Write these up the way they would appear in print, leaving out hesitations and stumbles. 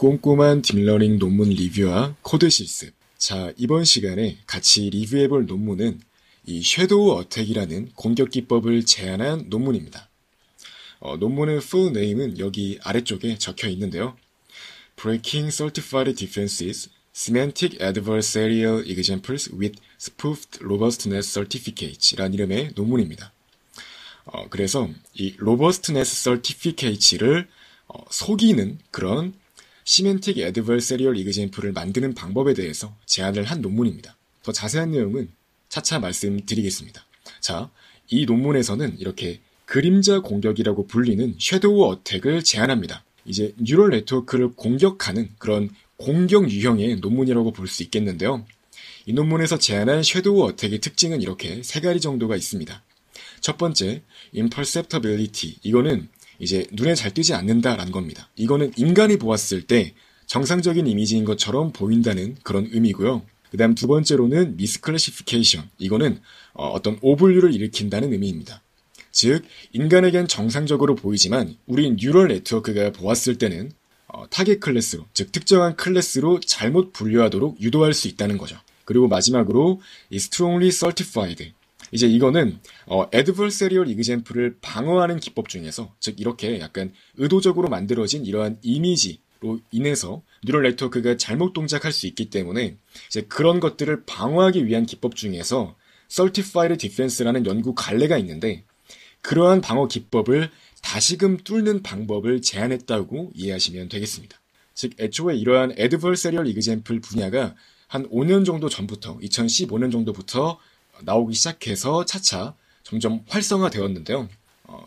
꼼꼼한 딥러닝 논문 리뷰와 코드 실습. 자, 이번 시간에 같이 리뷰해볼 논문은 이 섀도우 어택이라는 공격 기법을 제안한 논문입니다. 논문의 full name은 여기 아래쪽에 적혀 있는데요. Breaking Certified Defenses, Semantic Adversarial Examples with Spoofed Robustness Certificates 라는 이름의 논문입니다. 그래서 이 Robustness Certificates를 속이는 그런 Semantic Adversarial Example을 만드는 방법에 대해서 제안을 한 논문입니다. 더 자세한 내용은 차차 말씀드리겠습니다. 자, 이 논문에서는 이렇게 그림자 공격이라고 불리는 섀도우 어택을 제안합니다. 이제 뉴럴 네트워크를 공격하는 그런 공격 유형의 논문이라고 볼 수 있겠는데요. 이 논문에서 제안한 섀도우 어택의 특징은 이렇게 세 가지 정도가 있습니다. 첫 번째, imperceptibility. 이거는 이제 눈에 잘 띄지 않는다라는 겁니다. 이거는 인간이 보았을 때 정상적인 이미지인 것처럼 보인다는 그런 의미고요. 그 다음 두 번째로는 misclassification. 이거는 어떤 오분류를 일으킨다는 의미입니다. 즉, 인간에겐 정상적으로 보이지만 우리 뉴럴 네트워크가 보았을 때는 타겟 클래스로, 즉 특정한 클래스로 잘못 분류하도록 유도할 수 있다는 거죠. 그리고 마지막으로 이 strongly certified. 이제 이거는 adversarial example을 방어하는 기법 중에서, 즉 이렇게 약간 의도적으로 만들어진 이러한 이미지로 인해서 뉴럴 네트워크가 잘못 동작할 수 있기 때문에 이제 그런 것들을 방어하기 위한 기법 중에서 certified defense라는 연구 갈래가 있는데, 그러한 방어 기법을 다시금 뚫는 방법을 제안했다고 이해하시면 되겠습니다. 즉 애초에 이러한 adversarial example 분야가 한 5년 정도 전부터, 2015년 정도부터 나오기 시작해서 차차 점점 활성화되었는데요.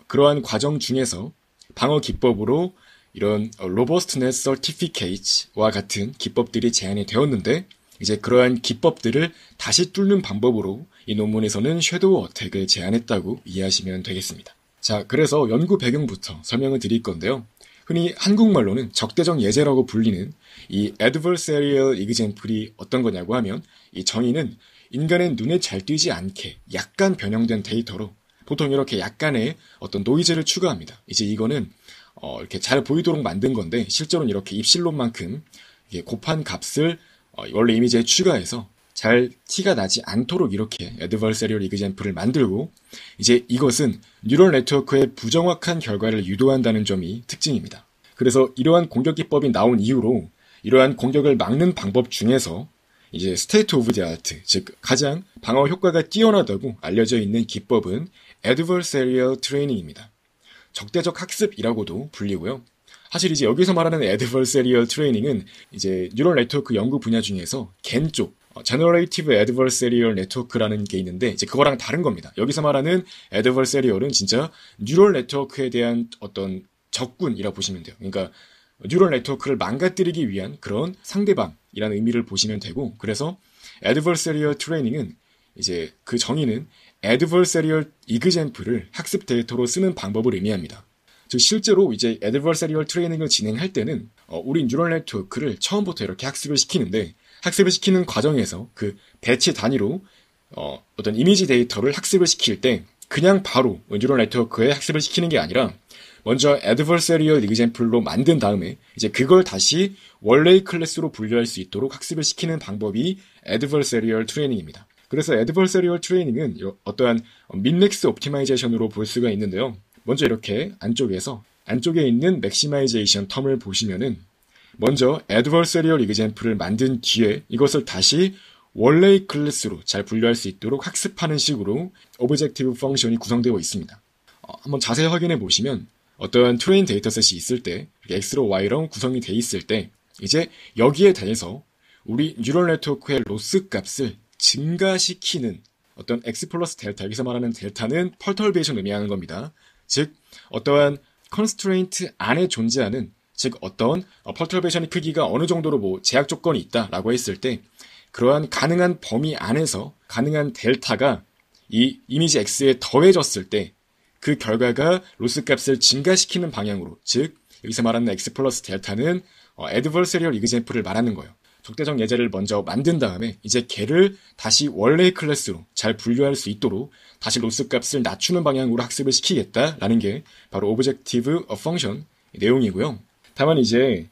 그러한 과정 중에서 방어 기법으로 이런 robustness certificates와 같은 기법들이 제안이 되었는데, 이제 그러한 기법들을 다시 뚫는 방법으로 이 논문에서는 섀도우 어택을 제안했다고 이해하시면 되겠습니다. 자, 그래서 연구 배경부터 설명을 드릴 건데요. 흔히 한국말로는 적대적 예제라고 불리는 이 adversarial example이 어떤 거냐고 하면, 이 정의는 인간의 눈에 잘 띄지 않게 약간 변형된 데이터로 보통 이렇게 약간의 어떤 노이즈를 추가합니다. 이제 이거는 이렇게 잘 보이도록 만든 건데, 실제로는 이렇게 입실론만큼 곱한 값을 원래 이미지에 추가해서 잘 티가 나지 않도록 이렇게 adversarial example을 만들고, 이제 이것은 뉴럴 네트워크의 부정확한 결과를 유도한다는 점이 특징입니다. 그래서 이러한 공격 기법이 나온 이후로 이러한 공격을 막는 방법 중에서 이제 state of the art, 즉 가장 방어 효과가 뛰어나다고 알려져 있는 기법은 adversarial training입니다. 적대적 학습이라고도 불리고요. 사실 이제 여기서 말하는 adversarial training은 이제 뉴럴 네트워크 연구 분야 중에서 겐 쪽, generative adversarial network라는 게 있는데, 이제 그거랑 다른 겁니다. 여기서 말하는 adversarial은 진짜 뉴럴 네트워크에 대한 어떤 적군이라 보시면 돼요. 그러니까 뉴럴 네트워크를 망가뜨리기 위한 그런 상대방이라는 의미를 보시면 되고, 그래서 adversarial training은 이제 그 정의는 adversarial example을 학습 데이터로 쓰는 방법을 의미합니다. 즉 실제로 이제 adversarial training을 진행할 때는 우리 뉴럴 네트워크를 처음부터 이렇게 학습을 시키는데, 학습을 시키는 과정에서 그 배치 단위로 어떤 이미지 데이터를 학습을 시킬 때 그냥 바로 뉴럴 네트워크에 학습을 시키는 게 아니라 먼저 adversarial example로 만든 다음에 이제 그걸 다시 원래의 클래스로 분류할 수 있도록 학습을 시키는 방법이 adversarial training입니다. 그래서 adversarial training은 어떠한 min-max optimization으로 볼 수가 있는데요. 먼저 이렇게 안쪽에 있는 maximization 텀을 보시면은 먼저 adversarial example을 만든 뒤에 이것을 다시 원래의 클래스로 잘 분류할 수 있도록 학습하는 식으로 objective function이 구성되어 있습니다. 한번 자세히 확인해 보시면 어떠한 트레인 데이터셋이 있을 때 X로 Y로 구성이 돼 있을 때 이제 여기에 대해서 우리 뉴럴 네트워크의 로스 값을 증가시키는 어떤 X 플러스 델타, 여기서 말하는 델타는 perturbation 의미하는 겁니다. 즉 어떠한 constraint 안에 존재하는, 즉 어떤 perturbation의 크기가 어느 정도로 뭐 제약 조건이 있다라고 했을 때 그러한 가능한 범위 안에서 가능한 델타가 이 이미지 X에 더해졌을 때 그 결과가 로스 값을 증가시키는 방향으로, 즉 여기서 말하는 X 플러스 델타는 adversarial example을 말하는 거예요. 적대적 예제를 먼저 만든 다음에 이제 걔를 다시 원래의 클래스로 잘 분류할 수 있도록 다시 로스 값을 낮추는 방향으로 학습을 시키겠다라는 게 바로 objective function 내용이고요. 다만 이제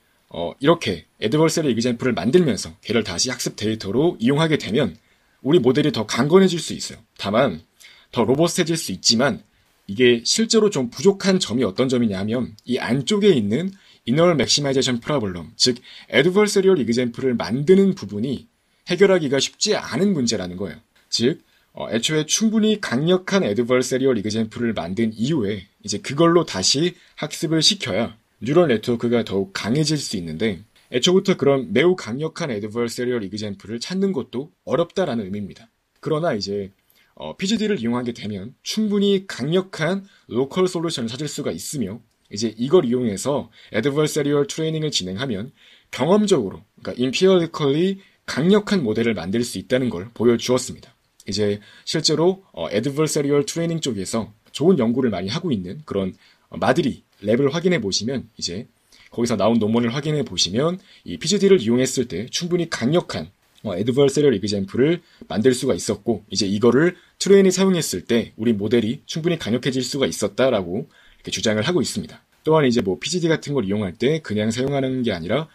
이렇게 애드버서리 이그젬플을 만들면서 걔를 다시 학습 데이터로 이용하게 되면 우리 모델이 더 강건해질 수 있어요. 다만 더 로버스트해질 수 있지만 이게 실제로 좀 부족한 점이 어떤 점이냐 하면 이 안쪽에 있는 이너 맥시마이제이션 프로블럼, 즉 애드버서리얼 이그젬플을 만드는 부분이 해결하기가 쉽지 않은 문제라는 거예요. 즉 애초에 충분히 강력한 애드버서리얼 이그젬플을 만든 이후에 이제 그걸로 다시 학습을 시켜야 뉴럴 네트워크가 더욱 강해질 수 있는데 애초부터 그런 매우 강력한 애드버서리얼 이그젬플을 찾는 것도 어렵다라는 의미입니다. 그러나 이제 PGD를 이용하게 되면 충분히 강력한 로컬 솔루션을 찾을 수가 있으며 이제 이걸 이용해서 애드버서리얼 트레이닝을 진행하면 경험적으로 그러니까 empirically 강력한 모델을 만들 수 있다는 걸 보여주었습니다. 이제 실제로 애드버서리얼 트레이닝 쪽에서 좋은 연구를 많이 하고 있는 그런 마드리 랩을 확인해 보시면 이제 거기서 나온 논문을 확인해 보시면 이 PGD를 이용했을 때 충분히 강력한 애드버서리얼 이그젬플을 만들 수가 있었고 이제 이거를 트레인이 사용했을 때 우리 모델이 충분히 강력해질 수가 있었다라고 이렇게 주장을 하고 있습니다. 또한 이제 PGD 같은 걸 이용할 때 그냥 사용하는 게 아니라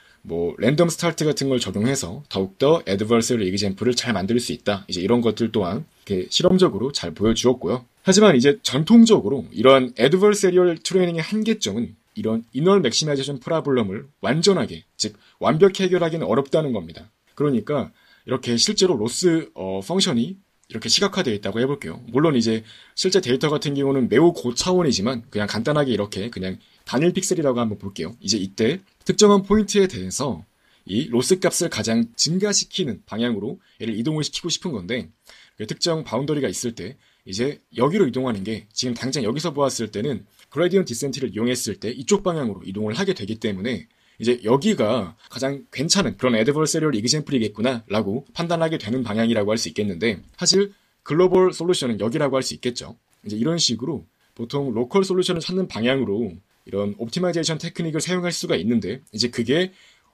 랜덤 스타트 같은 걸 적용해서 더욱더 애드버서리얼 이그젬플을 잘 만들 수 있다. 이제 이런 것들 또한 이렇게 실험적으로 잘 보여주었고요. 하지만 이제 전통적으로 이러한 애드버서리얼 트레이닝의 한계점은 이런 이너 맥시마이제이션 프로블럼을 완전하게, 즉 완벽히 해결하기는 어렵다는 겁니다. 그러니까 이렇게 실제로 로스 펑션이 이렇게 시각화되어 있다고 해볼게요. 물론 이제 실제 데이터 같은 경우는 매우 고차원이지만 그냥 간단하게 이렇게 그냥 단일 픽셀이라고 한번 볼게요. 이제 이때 특정한 포인트에 대해서 이 로스 값을 가장 증가시키는 방향으로 얘를 이동을 시키고 싶은 건데 특정 바운더리가 있을 때 이제 여기로 이동하는 게 지금 당장 여기서 보았을 때는 그레디언트 디센트를 이용했을 때 이쪽 방향으로 이동을 하게 되기 때문에 이제 여기가 가장 괜찮은 그런 애드버서리얼 이그젬플이겠구나 라고 판단하게 되는 방향이라고 할 수 있겠는데 사실 글로벌 솔루션은 여기라고 할 수 있겠죠. 이제 이런 식으로 보통 로컬 솔루션을 찾는 방향으로 이런 옵티마이제이션 테크닉을 사용할 수가 있는데 이제 그게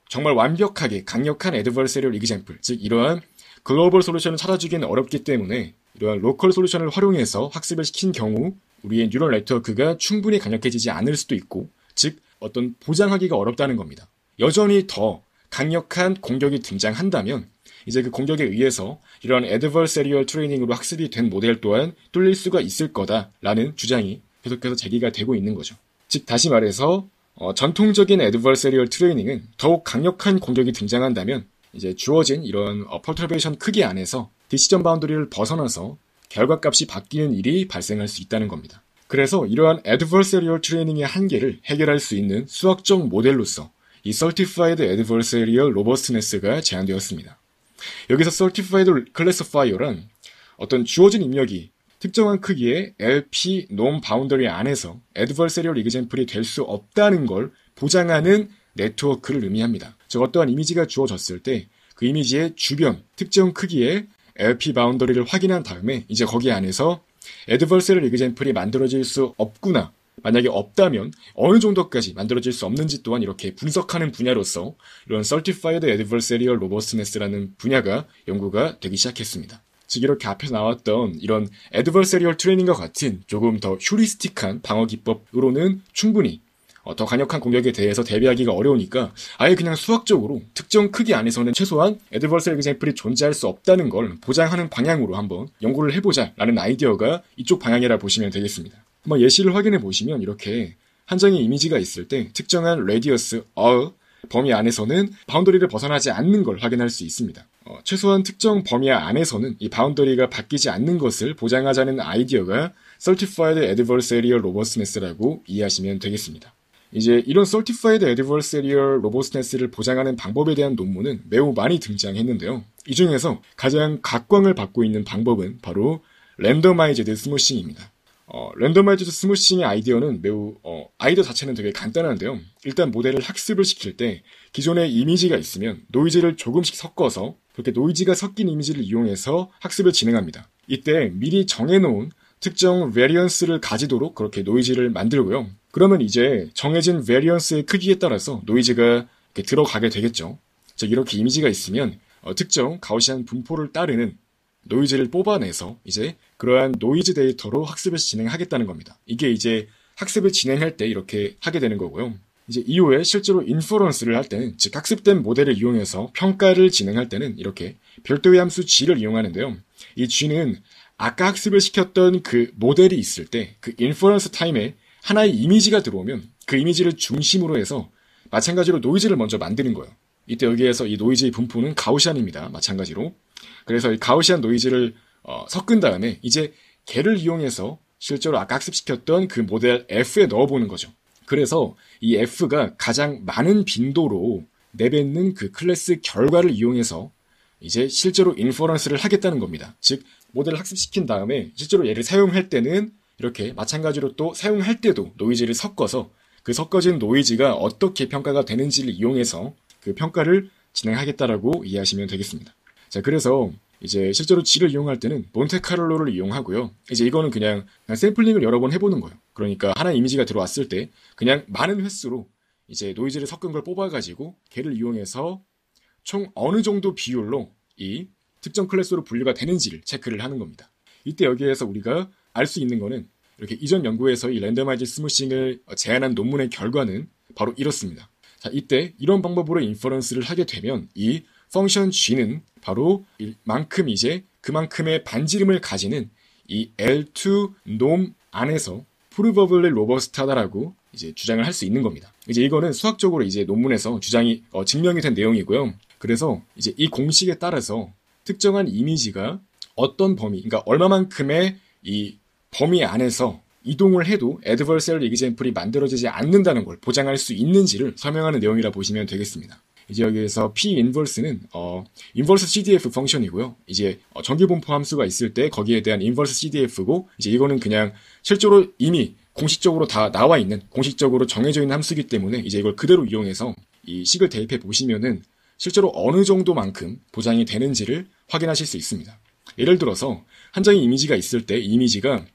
정말 완벽하게 강력한 애드버서리얼 이그젬플, 즉 이러한 글로벌 솔루션을 찾아주기는 어렵기 때문에 이러한 로컬 솔루션을 활용해서 학습을 시킨 경우 우리의 뉴럴 네트워크가 충분히 강력해지지 않을 수도 있고 즉 어떤 보장하기가 어렵다는 겁니다. 여전히 더 강력한 공격이 등장한다면 이제 그 공격에 의해서 이런 애드버서리얼 트레이닝으로 학습이 된 모델 또한 뚫릴 수가 있을 거다라는 주장이 계속해서 제기가 되고 있는 거죠. 즉 다시 말해서 전통적인 애드버서리얼 트레이닝은 더욱 강력한 공격이 등장한다면 이제 주어진 이런 퍼터베이션 크기 안에서 디시전 바운더리를 벗어나서 결과값이 바뀌는 일이 발생할 수 있다는 겁니다. 그래서 이러한 애드버서리얼 트레이닝의 한계를 해결할 수 있는 수학적 모델로서 이 Certified Adversarial Robustness가 제안되었습니다. 여기서 Certified Classifier란 어떤 주어진 입력이 특정한 크기의 LP Norm Boundary 안에서 Adversarial Example이 될 수 없다는 걸 보장하는 네트워크를 의미합니다. 즉 어떠한 이미지가 주어졌을 때 그 이미지의 주변 특정 크기의 LP 바운더리를 확인한 다음에 이제 거기 안에서 Adversarial Example이 만들어질 수 없구나. 만약에 없다면 어느 정도까지 만들어질 수 없는지 또한 이렇게 분석하는 분야로서 이런 Certified Adversarial Robustness라는 분야가 연구가 되기 시작했습니다. 즉 이렇게 앞에서 나왔던 이런 Adversarial Training과 같은 조금 더 휴리스틱한 방어 기법으로는 충분히 더 강력한 공격에 대해서 대비하기가 어려우니까 아예 그냥 수학적으로 특정 크기 안에서는 최소한 Adversarial Example이 존재할 수 없다는 걸 보장하는 방향으로 한번 연구를 해보자라는 아이디어가 이쪽 방향이라 보시면 되겠습니다. 한번 예시를 확인해 보시면 이렇게 한 장의 이미지가 있을 때 특정한 radius, 범위 안에서는 바운더리를 벗어나지 않는 걸 확인할 수 있습니다. 최소한 특정 범위 안에서는 이 바운더리가 바뀌지 않는 것을 보장하자는 아이디어가 Certified Adversarial Robustness라고 이해하시면 되겠습니다. 이제 이런 Certified Adversarial Robustness를 보장하는 방법에 대한 논문은 매우 많이 등장했는데요. 이 중에서 가장 각광을 받고 있는 방법은 바로 Randomized Smoothing입니다. 랜더마이즈드 스무싱의 아이디어는 매우 아이디어 자체는 되게 간단한데요. 일단 모델을 학습을 시킬 때 기존에 이미지가 있으면 노이즈를 조금씩 섞어서 그렇게 노이즈가 섞인 이미지를 이용해서 학습을 진행합니다. 이때 미리 정해놓은 특정 베리언스를 가지도록 그렇게 노이즈를 만들고요. 그러면 이제 정해진 베리언스의 크기에 따라서 노이즈가 이렇게 들어가게 되겠죠. 즉 이렇게 이미지가 있으면 특정 가우시안 분포를 따르는 노이즈를 뽑아내서 이제 그러한 노이즈 데이터로 학습을 진행하겠다는 겁니다. 이게 이제 학습을 진행할 때 이렇게 하게 되는 거고요. 이제 이후에 실제로 인퍼런스를 할 때는, 즉 학습된 모델을 이용해서 평가를 진행할 때는 이렇게 별도의 함수 g를 이용하는데요. 이 g는 아까 학습을 시켰던 그 모델이 있을 때 그 인퍼런스 타임에 하나의 이미지가 들어오면 그 이미지를 중심으로 해서 마찬가지로 노이즈를 먼저 만드는 거예요. 이때 여기에서 이 노이즈의 분포는 가우시안입니다. 마찬가지로. 그래서 이 가우시안 노이즈를 섞은 다음에 이제 걔를 이용해서 실제로 아까 학습시켰던 그 모델 F에 넣어보는 거죠. 그래서 이 F가 가장 많은 빈도로 내뱉는 그 클래스 결과를 이용해서 이제 실제로 인퍼런스를 하겠다는 겁니다. 즉 모델을 학습시킨 다음에 실제로 얘를 사용할 때는 이렇게 마찬가지로 또 사용할 때도 노이즈를 섞어서 그 섞어진 노이즈가 어떻게 평가가 되는지를 이용해서 그 평가를 진행하겠다라고 이해하시면 되겠습니다. 자, 그래서 이제 실제로 G를 이용할 때는 몬테카를로를 이용하고요. 이제 이거는 그냥 샘플링을 여러 번 해보는 거예요. 그러니까 하나 이미지가 들어왔을 때 그냥 많은 횟수로 이제 노이즈를 섞은 걸 뽑아가지고 걔를 이용해서 총 어느 정도 비율로 이 특정 클래스로 분류가 되는지를 체크를 하는 겁니다. 이때 여기에서 우리가 알 수 있는 거는 이렇게 이전 연구에서 이 랜더마이즈 스무싱을 제안한 논문의 결과는 바로 이렇습니다. 자, 이때 이런 방법으로 인퍼런스를 하게 되면 이 펑션 g는 바로 이만큼 이제 그만큼의 반지름을 가지는 이 L2 놈 안에서 프루버블리 로버스트하다라고 이제 주장을 할 수 있는 겁니다. 이제 이거는 수학적으로 이제 논문에서 주장이 증명이 된 내용이고요. 그래서 이제 이 공식에 따라서 특정한 이미지가 어떤 범위, 그러니까 얼마만큼의 이 범위 안에서 이동을 해도 adversarial example이 만들어지지 않는다는 걸 보장할 수 있는지를 설명하는 내용이라 보시면 되겠습니다. 이제 여기에서 p inverse는 inverse CDF 펑션이고요. 이제 정규분포 함수가 있을 때 거기에 대한 inverse CDF고 이제 이거는 그냥 실제로 이미 공식적으로 다 나와 있는 공식적으로 정해져 있는 함수이기 때문에 이제 이걸 그대로 이용해서 이 식을 대입해 보시면은 실제로 어느 정도만큼 보장이 되는지를 확인하실 수 있습니다. 예를 들어서 한 장의 이미지가 있을 때 이 이미지가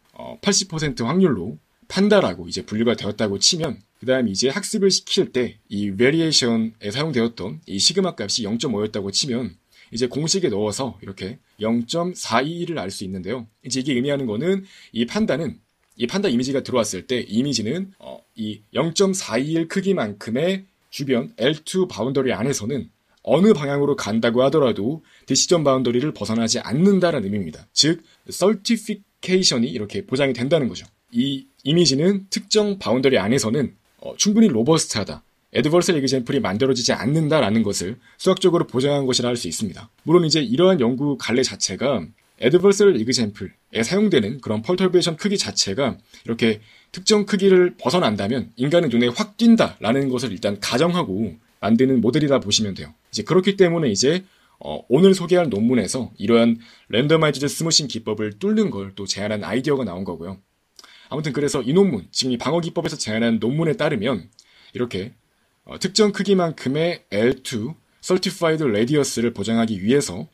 80% 확률로 판다라고 이제 분류가 되었다고 치면 그 다음 이제 학습을 시킬 때 이 variation에 사용되었던 이 시그마 값이 0.5였다고 치면 이제 공식에 넣어서 이렇게 0.421을 알 수 있는데요. 이제 이게 의미하는 거는 이 판다 이미지가 들어왔을 때 이 이미지는 이 0.421 크기만큼의 주변 L2 바운더리 안에서는 어느 방향으로 간다고 하더라도 디시전 바운더리를 벗어나지 않는다라는 의미입니다. 즉, certification이 이렇게 보장이 된다는 거죠. 이 이미지는 특정 바운더리 안에서는 충분히 로버스트하다, adversarial example이 만들어지지 않는다라는 것을 수학적으로 보장한 것이라 할 수 있습니다. 물론 이제 이러한 연구 갈래 자체가 adversarial example에 사용되는 그런 perturbation 크기 자체가 이렇게 특정 크기를 벗어난다면 인간의 눈에 확 띈다라는 것을 일단 가정하고 만드는 모델이라 보시면 돼요. 이제 그렇기 때문에 이제 오늘 소개할 논문에서 이러한 랜더마이즈드 스무싱 기법을 뚫는 걸 또 제안한 아이디어가 나온 거고요. 아무튼 그래서 이 논문, 지금 이 방어 기법에서 제안한 논문에 따르면 이렇게 특정 크기만큼의 L2 Certified Radius를 보장하기 위해서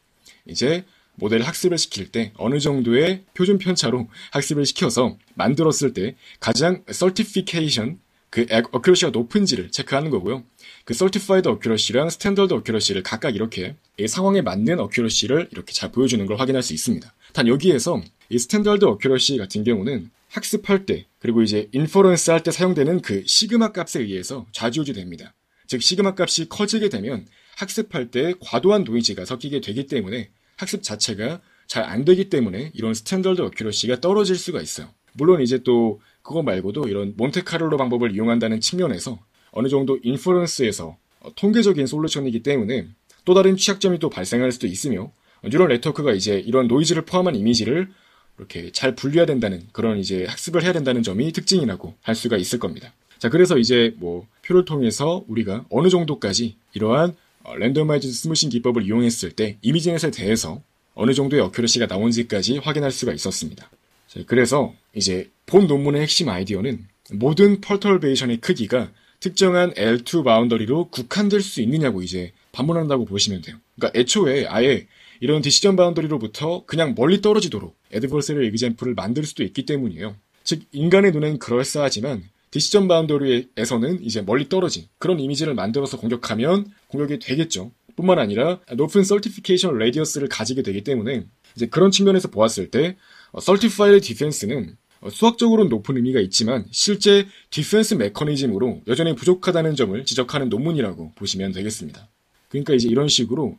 이제 모델 학습을 시킬 때 어느 정도의 표준 편차로 학습을 시켜서 만들었을 때 가장 Certification 그 accuracy가 높은지를 체크하는 거고요. 그 Certified Accuracy랑 Standard Accuracy를 각각 이렇게 이 상황에 맞는 accuracy를 이렇게 잘 보여주는 걸 확인할 수 있습니다. 단 여기에서 이 Standard Accuracy 같은 경우는 학습할 때 그리고 이제 인퍼런스 할 때 사용되는 그 시그마 값에 의해서 좌지우지 됩니다. 즉 시그마 값이 커지게 되면 학습할 때 과도한 노이즈가 섞이게 되기 때문에 학습 자체가 잘 안 되기 때문에 이런 스탠더드 어큐러시가 떨어질 수가 있어요. 물론 이제 또 그거 말고도 이런 몬테카를로 방법을 이용한다는 측면에서 어느 정도 인퍼런스에서 통계적인 솔루션이기 때문에 또 다른 취약점이 또 발생할 수도 있으며 뉴럴 네트워크가 이제 이런 노이즈를 포함한 이미지를 이렇게 잘 분류해야 된다는 그런 이제 학습을 해야 된다는 점이 특징이라고 할 수가 있을 겁니다. 자, 그래서 이제 뭐 표를 통해서 우리가 어느 정도까지 이러한 랜더마이즈 스무싱 기법을 이용했을 때 이미지넷에 대해서 어느 정도의 어큐러시가 나온지까지 확인할 수가 있었습니다. 자, 그래서 이제 본 논문의 핵심 아이디어는 모든 펄터베이션의 크기가 특정한 L2 바운더리로 국한될 수 있느냐고 이제 반문한다고 보시면 돼요. 그러니까 애초에 아예 이런 디시전 바운더리로부터 그냥 멀리 떨어지도록 adversarial example을 만들 수도 있기 때문이에요. 즉 인간의 눈엔 그럴싸하지만 디시전 바운더리에서는 이제 멀리 떨어진 그런 이미지를 만들어서 공격하면 공격이 되겠죠. 뿐만 아니라 높은 certification radius를 가지게 되기 때문에 이제 그런 측면에서 보았을 때 certified defense는 수학적으로는 높은 의미가 있지만 실제 디펜스 메커니즘으로 여전히 부족하다는 점을 지적하는 논문이라고 보시면 되겠습니다. 그러니까 이제 이런 식으로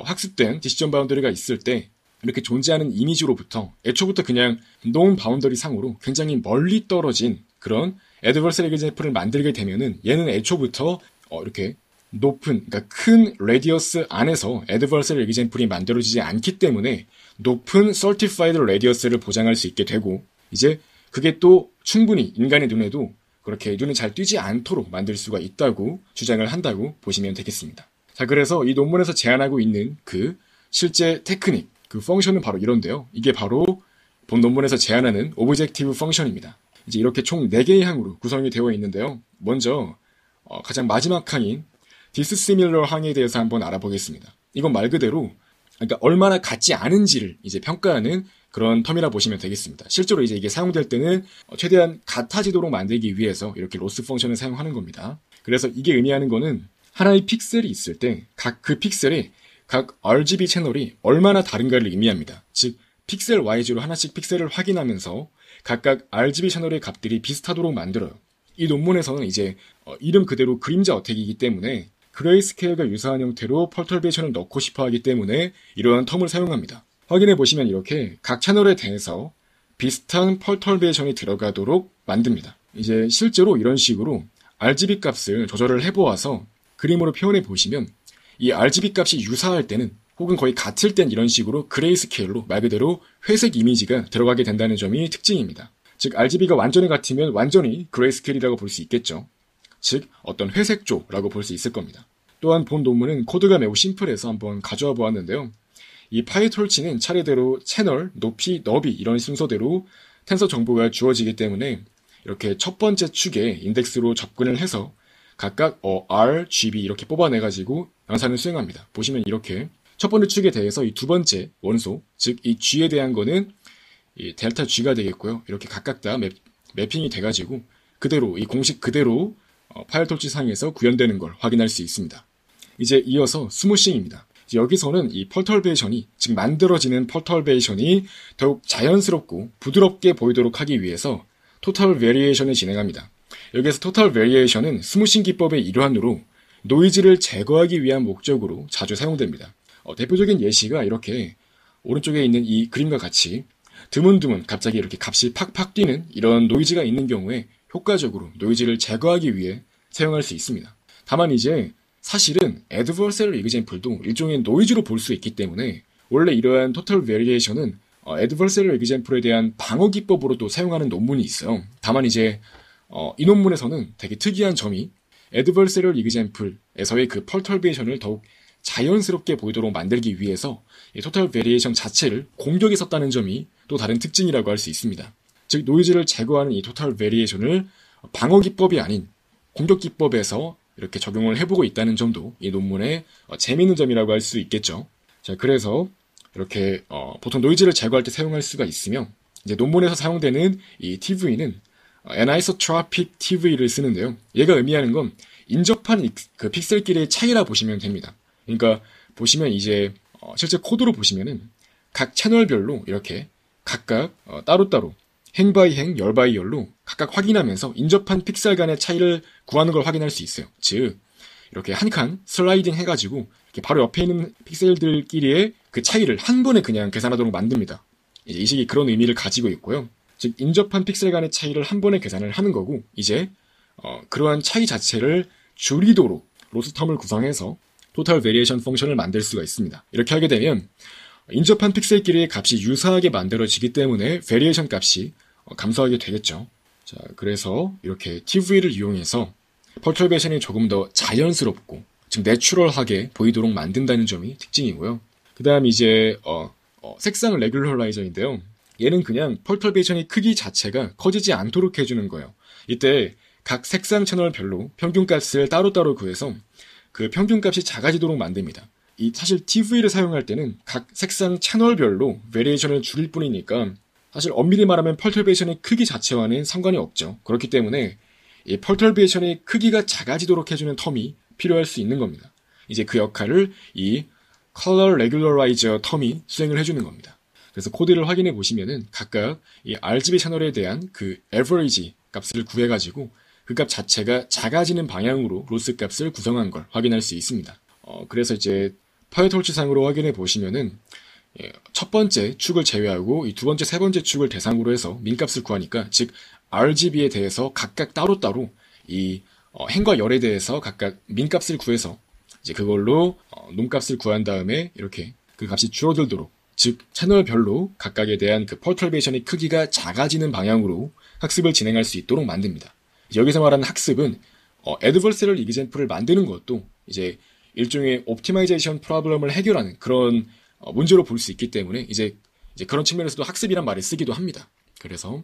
학습된 디시전 바운더리가 있을 때 이렇게 존재하는 이미지로부터 애초부터 그냥 논 바운더리 상으로 굉장히 멀리 떨어진 그런 애드버서리 example을 만들게 되면은 얘는 애초부터 이렇게 높은, 그러니까 큰 레디어스 안에서 애드버서리 example이 만들어지지 않기 때문에 높은 certified radius를 보장할 수 있게 되고, 이제 그게 또 충분히 인간의 눈에도 그렇게 눈에 잘 띄지 않도록 만들 수가 있다고 주장을 한다고 보시면 되겠습니다. 자, 그래서 이 논문에서 제안하고 있는 그 실제 테크닉, 그 펑션은 바로 이런데요. 이게 바로 본 논문에서 제안하는 오브젝티브 펑션입니다. 이제 이렇게 총 4개의 항으로 구성이 되어 있는데요. 먼저 가장 마지막 항인 디스시밀러 항에 대해서 한번 알아보겠습니다. 이건 말 그대로 그러니까 얼마나 같지 않은지를 이제 평가하는 그런 텀이라 보시면 되겠습니다. 실제로 이제 이게 사용될 때는 최대한 같아지도록 만들기 위해서 이렇게 로스 펑션을 사용하는 겁니다. 그래서 이게 의미하는 거는 하나의 픽셀이 있을 때 각 그 픽셀에 각 RGB 채널이 얼마나 다른가를 의미합니다. 즉 픽셀 와이즈로 하나씩 픽셀을 확인하면서 각각 RGB 채널의 값들이 비슷하도록 만들어요. 이 논문에서는 이제 이름 그대로 그림자 어택이기 때문에 그레이스케일과 유사한 형태로 펄터베이션을 넣고 싶어 하기 때문에 이러한 텀을 사용합니다. 확인해 보시면 이렇게 각 채널에 대해서 비슷한 펄터베이션이 들어가도록 만듭니다. 이제 실제로 이런 식으로 RGB 값을 조절을 해보아서 그림으로 표현해 보시면 이 RGB 값이 유사할 때는 혹은 거의 같을 땐 이런 식으로 그레이스케일로 말 그대로 회색 이미지가 들어가게 된다는 점이 특징입니다. 즉 RGB가 완전히 같으면 완전히 그레이스케일이라고 볼 수 있겠죠. 즉 어떤 회색조라고 볼 수 있을 겁니다. 또한 본 논문은 코드가 매우 심플해서 한번 가져와 보았는데요. 이 파이톨치는 차례대로 채널, 높이, 너비 이런 순서대로 텐서 정보가 주어지기 때문에 이렇게 첫 번째 축에 인덱스로 접근을 해서 각각 R, GB 이렇게 뽑아내가지고 연산을 수행합니다. 보시면 이렇게 첫 번째 축에 대해서 이 두 번째 원소, 즉 이 G에 대한 거는 이 델타 G가 되겠고요. 이렇게 각각 다 매핑이 돼가지고 그대로 이 공식 그대로 파이톨치 상에서 구현되는 걸 확인할 수 있습니다. 이제 이어서 스무싱입니다. 여기서는 이 펄터베이션이 즉 만들어지는 펄터베이션이 더욱 자연스럽고 부드럽게 보이도록 하기 위해서 토탈 베리에이션을 진행합니다. 여기에서 토탈 베리에이션은 스무싱 기법의 일환으로 노이즈를 제거하기 위한 목적으로 자주 사용됩니다. 대표적인 예시가 이렇게 오른쪽에 있는 이 그림과 같이 드문드문 갑자기 이렇게 값이 팍팍 뛰는 이런 노이즈가 있는 경우에 효과적으로 노이즈를 제거하기 위해 사용할 수 있습니다. 다만 이제 사실은 애드버서리 example도 일종의 노이즈로 볼 수 있기 때문에 원래 이러한 토탈 베리에이션은 애드버서리 example에 대한 방어 기법으로도 사용하는 논문이 있어요. 다만 이제 이 논문에서는 되게 특이한 점이 애드버서리 example에서의 그 펄터베이션을 더욱 자연스럽게 보이도록 만들기 위해서 이 토탈 베리에이션 자체를 공격에 썼다는 점이 또 다른 특징이라고 할 수 있습니다. 즉 노이즈를 제거하는 이 토탈 베리에이션을 방어 기법이 아닌 공격 기법에서 이렇게 적용을 해보고 있다는 점도 이 논문의 재미있는 점이라고 할 수 있겠죠. 자, 그래서 이렇게 보통 노이즈를 제거할 때 사용할 수가 있으며 이제 논문에서 사용되는 이 TV는 anisotropic TV를 쓰는데요. 얘가 의미하는 건 인접한 그 픽셀끼리의 차이라 보시면 됩니다. 그러니까 보시면 이제 실제 코드로 보시면은 각 채널별로 이렇게 각각 따로따로 행 바이 행, 열 바이 열로 각각 확인하면서 인접한 픽셀 간의 차이를 구하는 걸 확인할 수 있어요. 즉 이렇게 한 칸 슬라이딩 해가지고 이렇게 바로 옆에 있는 픽셀들끼리의 그 차이를 한 번에 그냥 계산하도록 만듭니다. 이제 이 식이 그런 의미를 가지고 있고요. 즉 인접한 픽셀 간의 차이를 한 번에 계산을 하는 거고 이제 그러한 차이 자체를 줄이도록 로스텀을 구성해서 토탈 베리에이션 펑션을 만들 수가 있습니다. 이렇게 하게 되면 인접한 픽셀끼리의 값이 유사하게 만들어지기 때문에 베리에이션 값이 감소하게 되겠죠. 자, 그래서 이렇게 TV를 이용해서 펄터베이션이 조금 더 자연스럽고 즉 내추럴하게 보이도록 만든다는 점이 특징이고요. 그 다음 이제 색상 레귤러라이저인데요. 얘는 그냥 펄터베이션의 크기 자체가 커지지 않도록 해주는 거예요. 이때 각 색상 채널별로 평균값을 따로따로 구해서 그 평균값이 작아지도록 만듭니다. 사실 TV를 사용할 때는 각 색상 채널별로 베리에이션을 줄일 뿐이니까 사실 엄밀히 말하면 펄터베이션의 크기 자체와는 상관이 없죠. 그렇기 때문에 이 펄터베이션의 크기가 작아지도록 해주는 텀이 필요할 수 있는 겁니다. 이제 그 역할을 이 컬러 레귤러라이저 텀이 수행을 해주는 겁니다. 그래서 코드를 확인해 보시면은 각각 이 RGB 채널에 대한 그 average 값을 구해가지고 그 값 자체가 작아지는 방향으로 로스 값을 구성한 걸 확인할 수 있습니다. 그래서 이제 파이톨치상으로 확인해 보시면은 첫 번째 축을 제외하고 이 두 번째, 세 번째 축을 대상으로 해서 민값을 구하니까 즉 RGB에 대해서 각각 따로따로 이 행과 열에 대해서 각각 민값을 구해서 이제 그걸로 놈값을 구한 다음에 이렇게 그 값이 줄어들도록 즉 채널별로 각각에 대한 그 퍼털베이션의 크기가 작아지는 방향으로 학습을 진행할 수 있도록 만듭니다. 여기서 말하는 학습은 애드버서리얼 이그젬플을 만드는 것도 이제 일종의 옵티마이제이션 프로블럼을 해결하는 그런 문제로 볼 수 있기 때문에 이제 그런 측면에서도 학습이란 말을 쓰기도 합니다. 그래서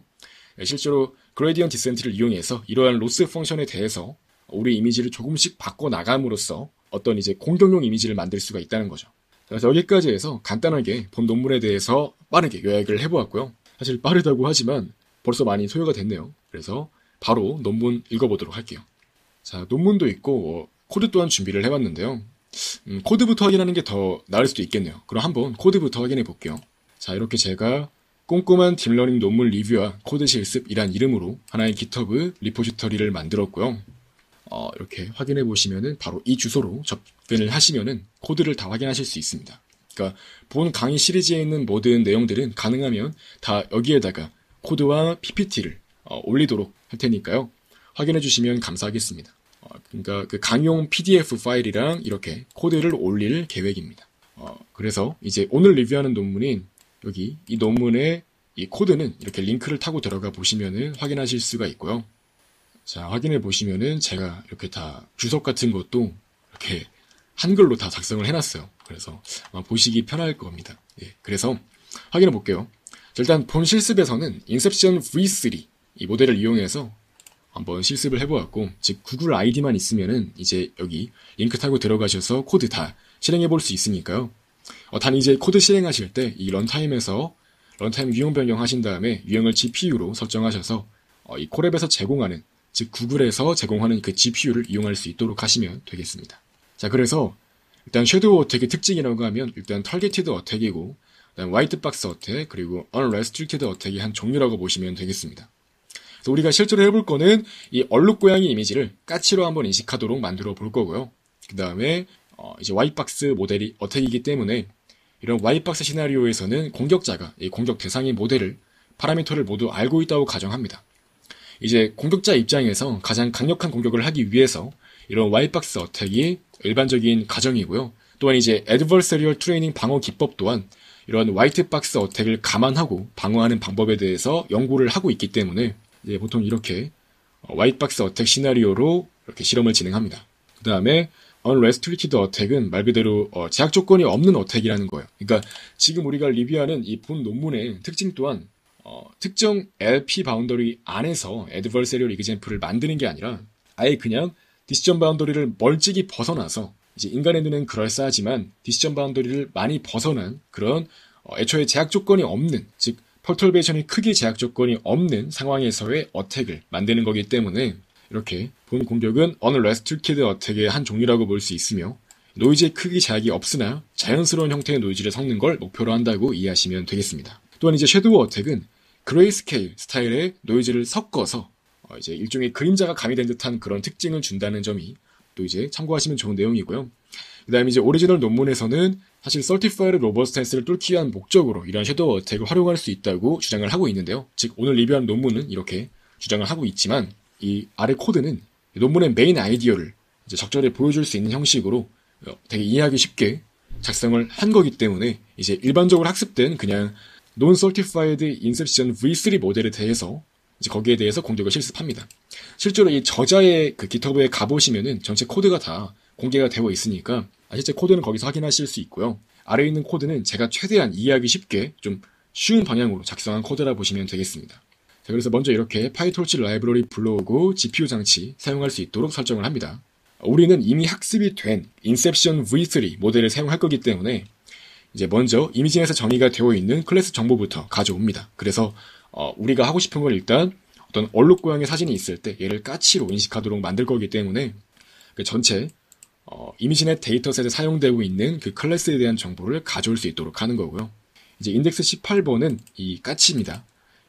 실제로 그레디언트 디센트를 이용해서 이러한 로스 펑션에 대해서 우리 이미지를 조금씩 바꿔 나감으로써 어떤 이제 공격용 이미지를 만들 수가 있다는 거죠. 그래서 여기까지 해서 간단하게 본 논문에 대해서 빠르게 요약을 해보았고요. 사실 빠르다고 하지만 벌써 많이 소요가 됐네요. 그래서 바로 논문 읽어보도록 할게요. 자, 논문도 있고 코드 또한 준비를 해봤는데요. 코드부터 확인하는 게 더 나을 수도 있겠네요. 그럼 한번 코드부터 확인해 볼게요. 자, 이렇게 제가 꼼꼼한 딥러닝 논문 리뷰와 코드 실습이란 이름으로 하나의 GitHub 리포지터리를 만들었고요. 이렇게 확인해 보시면은 바로 이 주소로 접근을 하시면은 코드를 다 확인하실 수 있습니다. 그러니까 본 강의 시리즈에 있는 모든 내용들은 가능하면 다 여기에다가 코드와 PPT를 올리도록 할 테니까요. 확인해 주시면 감사하겠습니다. 그러니까 그 강용 PDF 파일이랑 이렇게 코드를 올릴 계획입니다. 그래서 이제 오늘 리뷰하는 논문인 여기 이 논문의 이 코드는 이렇게 링크를 타고 들어가 보시면은 확인하실 수가 있고요. 자, 확인해 보시면은 제가 이렇게 다 주석 같은 것도 이렇게 한글로 다 작성을 해놨어요. 그래서 아마 보시기 편할 겁니다. 예, 그래서 확인해 볼게요. 일단 본 실습에서는 인셉션 V3 이 모델을 이용해서 한번 실습을 해보았고, 즉 구글 아이디만 있으면은 이제 여기 링크 타고 들어가셔서 코드 다 실행해 볼 수 있으니까요. 단 이제 코드 실행하실 때 이 런타임에서 런타임 유형 변경하신 다음에 유형을 GPU로 설정하셔서 이 콜앱에서 제공하는 즉 구글에서 제공하는 그 GPU를 이용할 수 있도록 하시면 되겠습니다. 자, 그래서 일단 섀도우 어택의 특징이라고 하면 일단 targeted 어택이고 그다음 화이트박스 어택 그리고 unrestricted 어택의 한 종류라고 보시면 되겠습니다. 그래서 우리가 실제로 해볼 거는 이 얼룩 고양이 이미지를 까치로 한번 인식하도록 만들어 볼 거고요. 그 다음에 이제 화이트박스 모델이 어택이기 때문에 이런 화이트박스 시나리오에서는 공격자가 이 공격 대상의 모델을 파라미터를 모두 알고 있다고 가정합니다. 이제 공격자 입장에서 가장 강력한 공격을 하기 위해서 이런 화이트박스 어택이 일반적인 가정이고요. 또한 이제 adversarial 트레이닝 방어 기법 또한 이런 화이트박스 어택을 감안하고 방어하는 방법에 대해서 연구를 하고 있기 때문에 이제 보통 이렇게 화이트박스 어택 시나리오로 이렇게 실험을 진행합니다. 그 다음에 unrestricted 어택은 말 그대로 제약 조건이 없는 어택이라는 거예요. 그러니까 지금 우리가 리뷰하는 이 본 논문의 특징 또한 특정 LP 바운더리 안에서 adversarial example을 만드는 게 아니라 아예 그냥 decision 바운더리를 멀찍이 벗어나서 이제 인간의 눈엔 그럴싸하지만 decision 바운더리를 많이 벗어난 그런 애초에 제약 조건이 없는 즉 퍼털베이션의 크기 제약 조건이 없는 상황에서의 어택을 만드는 거기 때문에 이렇게 본 공격은 unrestricted 어택의 한 종류라고 볼 수 있으며 노이즈의 크기 제약이 없으나 자연스러운 형태의 노이즈를 섞는 걸 목표로 한다고 이해하시면 되겠습니다. 또한 이제 섀도우 어택은 그레이스케일 스타일의 노이즈를 섞어서 이제 일종의 그림자가 가미된 듯한 그런 특징을 준다는 점이 또 이제 참고하시면 좋은 내용이고요. 그 다음에 이제 오리지널 논문에서는 사실 Certified Robustance를 뚫기 위한 목적으로 이러한 섀도우 어택을 활용할 수 있다고 주장을 하고 있는데요. 즉 오늘 리뷰한 논문은 이렇게 주장을 하고 있지만 이 아래 코드는 논문의 메인 아이디어를 이제 적절히 보여줄 수 있는 형식으로 되게 이해하기 쉽게 작성을 한 거기 때문에 이제 일반적으로 학습된 그냥 Non-Certified Inception V3 모델에 대해서 이제 거기에 대해서 공격을 실습합니다. 실제로 이 저자의 그 GitHub에 가보시면은 전체 코드가 다 공개가 되어 있으니까 실제 코드는 거기서 확인하실 수 있고요. 아래에 있는 코드는 제가 최대한 이해하기 쉽게 좀 쉬운 방향으로 작성한 코드라 보시면 되겠습니다. 자, 그래서 먼저 이렇게 파이톨치 라이브러리 불러오고 GPU 장치 사용할 수 있도록 설정을 합니다. 우리는 이미 학습이 된 Inception V3 모델을 사용할 거기 때문에 이제 먼저 이미지에서 정의가 되어 있는 클래스 정보부터 가져옵니다. 그래서 우리가 하고 싶은 건 일단 어떤 얼룩 고양이 사진이 있을 때 얘를 까치로 인식하도록 만들 거기 때문에 그 전체 이미지넷 데이터셋에 사용되고 있는 그 클래스에 대한 정보를 가져올 수 있도록 하는 거고요. 이제 인덱스 18번은 이 까치입니다.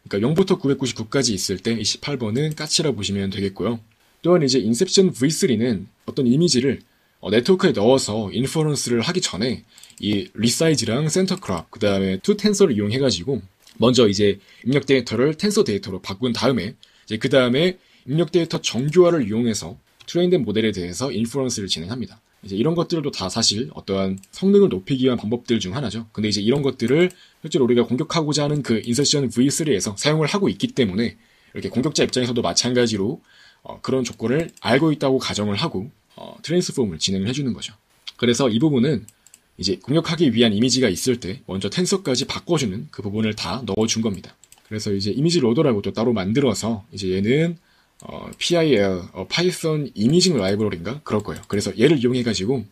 그러니까 0부터 999까지 있을 때 이 18번은 까치라 보시면 되겠고요. 또한 이제 인셉션 V3는 어떤 이미지를 네트워크에 넣어서 인퍼런스를 하기 전에 이 리사이즈랑 센터 크롭, 그 다음에 투 텐서를 이용해가지고 먼저 이제 입력 데이터를 텐서 데이터로 바꾼 다음에 이제 그 다음에 입력 데이터 정교화를 이용해서 트레인된 모델에 대해서 인퍼런스를 진행합니다. 이제 이런 것들도 다 사실 어떠한 성능을 높이기 위한 방법들 중 하나죠. 근데 이제 이런 것들을 실제로 우리가 공격하고자 하는 그 인셉션 V3에서 사용을 하고 있기 때문에 이렇게 공격자 입장에서도 마찬가지로 그런 조건을 알고 있다고 가정을 하고 트랜스폼을 진행을 해주는 거죠. 그래서 이 부분은 이제 공격하기 위한 이미지가 있을 때 먼저 텐서까지 바꿔주는 그 부분을 다 넣어준 겁니다. 그래서 이제 이미지 로더라고 또 따로 만들어서 이제 얘는 PIL, Python 이미징 라이브러리인가? 그럴 거예요. 그래서 얘를 이용해가지고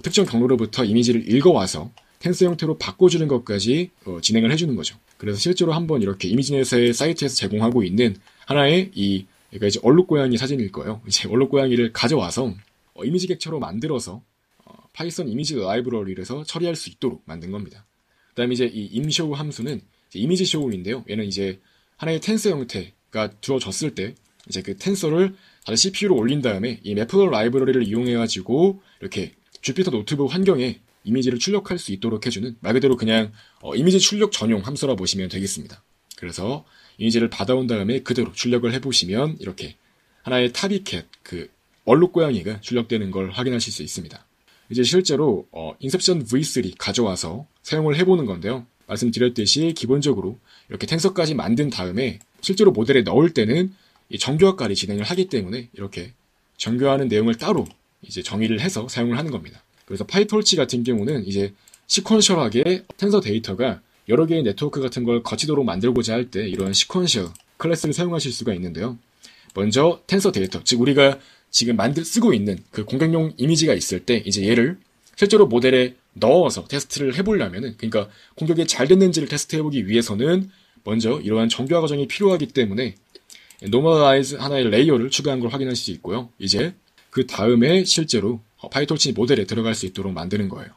특정 경로로부터 이미지를 읽어와서 텐서 형태로 바꿔주는 것까지 진행을 해주는 거죠. 그래서 실제로 한번 이렇게 이미지넷의 사이트에서 제공하고 있는 하나의 그러니까 이제 얼룩고양이 사진일 거예요. 이제 얼룩고양이를 가져와서 이미지 객체로 만들어서 파이썬 이미지 라이브러리에서 처리할 수 있도록 만든 겁니다. 그 다음에 이제 이 임쇼우 함수는 이제 이미지 쇼우인데요. 얘는 이제 하나의 텐서 형태가 주어졌을 때 이제 그 텐서를 다시 CPU로 올린 다음에 이 매플러 라이브러리를 이용해가지고 이렇게 주피터 노트북 환경에 이미지를 출력할 수 있도록 해주는 말 그대로 그냥 이미지 출력 전용 함수라 보시면 되겠습니다. 그래서 이미지를 받아온 다음에 그대로 출력을 해보시면 이렇게 하나의 타비캣, 그 얼룩고양이가 출력되는 걸 확인하실 수 있습니다. 이제 실제로 인셉션 V3 가져와서 사용을 해보는 건데요. 말씀드렸듯이 기본적으로 이렇게 텐서까지 만든 다음에 실제로 모델에 넣을 때는 이 정교화까지 진행을 하기 때문에 이렇게 정교화하는 내용을 따로 이제 정의를 해서 사용을 하는 겁니다. 그래서 파이톨치 같은 경우는 이제 시퀀셜하게 텐서 데이터가 여러 개의 네트워크 같은 걸 거치도록 만들고자 할 때 이런 시퀀셜 클래스를 사용하실 수가 있는데요. 먼저 텐서 데이터, 즉 우리가 지금 쓰고 있는 그 공격용 이미지가 있을 때 이제 얘를 실제로 모델에 넣어서 테스트를 해보려면은, 그러니까 공격이 잘 됐는지를 테스트해보기 위해서는 먼저 이러한 정교화 과정이 필요하기 때문에 노멀라이즈 하나의 레이어를 추가한 걸 확인할 수 있고요. 이제 그 다음에 실제로 파이톨치 모델에 들어갈 수 있도록 만드는 거예요.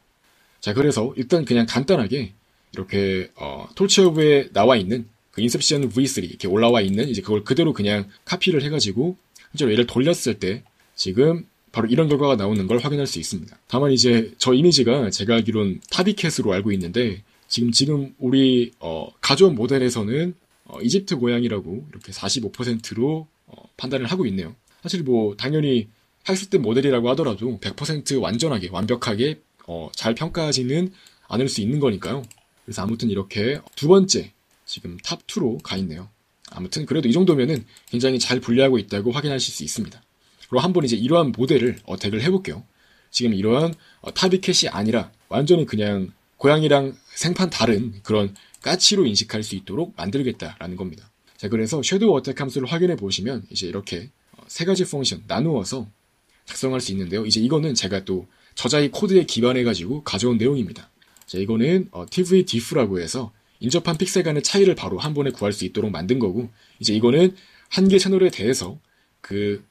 자, 그래서 일단 그냥 간단하게 이렇게 톨치허브에 나와 있는 그 인셉션 V3 이렇게 올라와 있는 이제 그걸 그대로 그냥 카피를 해가지고 실제로 얘를 돌렸을 때 지금 바로 이런 결과가 나오는 걸 확인할 수 있습니다. 다만 이제 저 이미지가 제가 알기론 타비캣으로 알고 있는데 지금 우리 가져온 모델에서는 이집트 고양이라고 이렇게 45%로 판단을 하고 있네요. 사실 뭐 당연히 학습된 모델이라고 하더라도 100% 완전하게 완벽하게 잘 평가하지는 않을 수 있는 거니까요. 그래서 아무튼 이렇게 두 번째 지금 탑2로 가 있네요. 아무튼 그래도 이 정도면은 굉장히 잘 분류하고 있다고 확인하실 수 있습니다. 그리고 한번 이제 이러한 모델을 어택을 해볼게요. 지금 이러한 타비캣이 아니라 완전히 그냥 고양이랑 생판 다른 그런 까치로 인식할 수 있도록 만들겠다라는 겁니다. 자, 그래서 섀도우 어택 함수를 확인해 보시면 이제 이렇게 세 가지 펑션 나누어서 작성할 수 있는데요. 이제 이거는 제가 또 저자의 코드에 기반해가지고 가져온 내용입니다. 자, 이거는 TV diff라고 해서 인접한 픽셀 간의 차이를 바로 한 번에 구할 수 있도록 만든 거고, 이제 이거는 한 개 채널에 대해서 그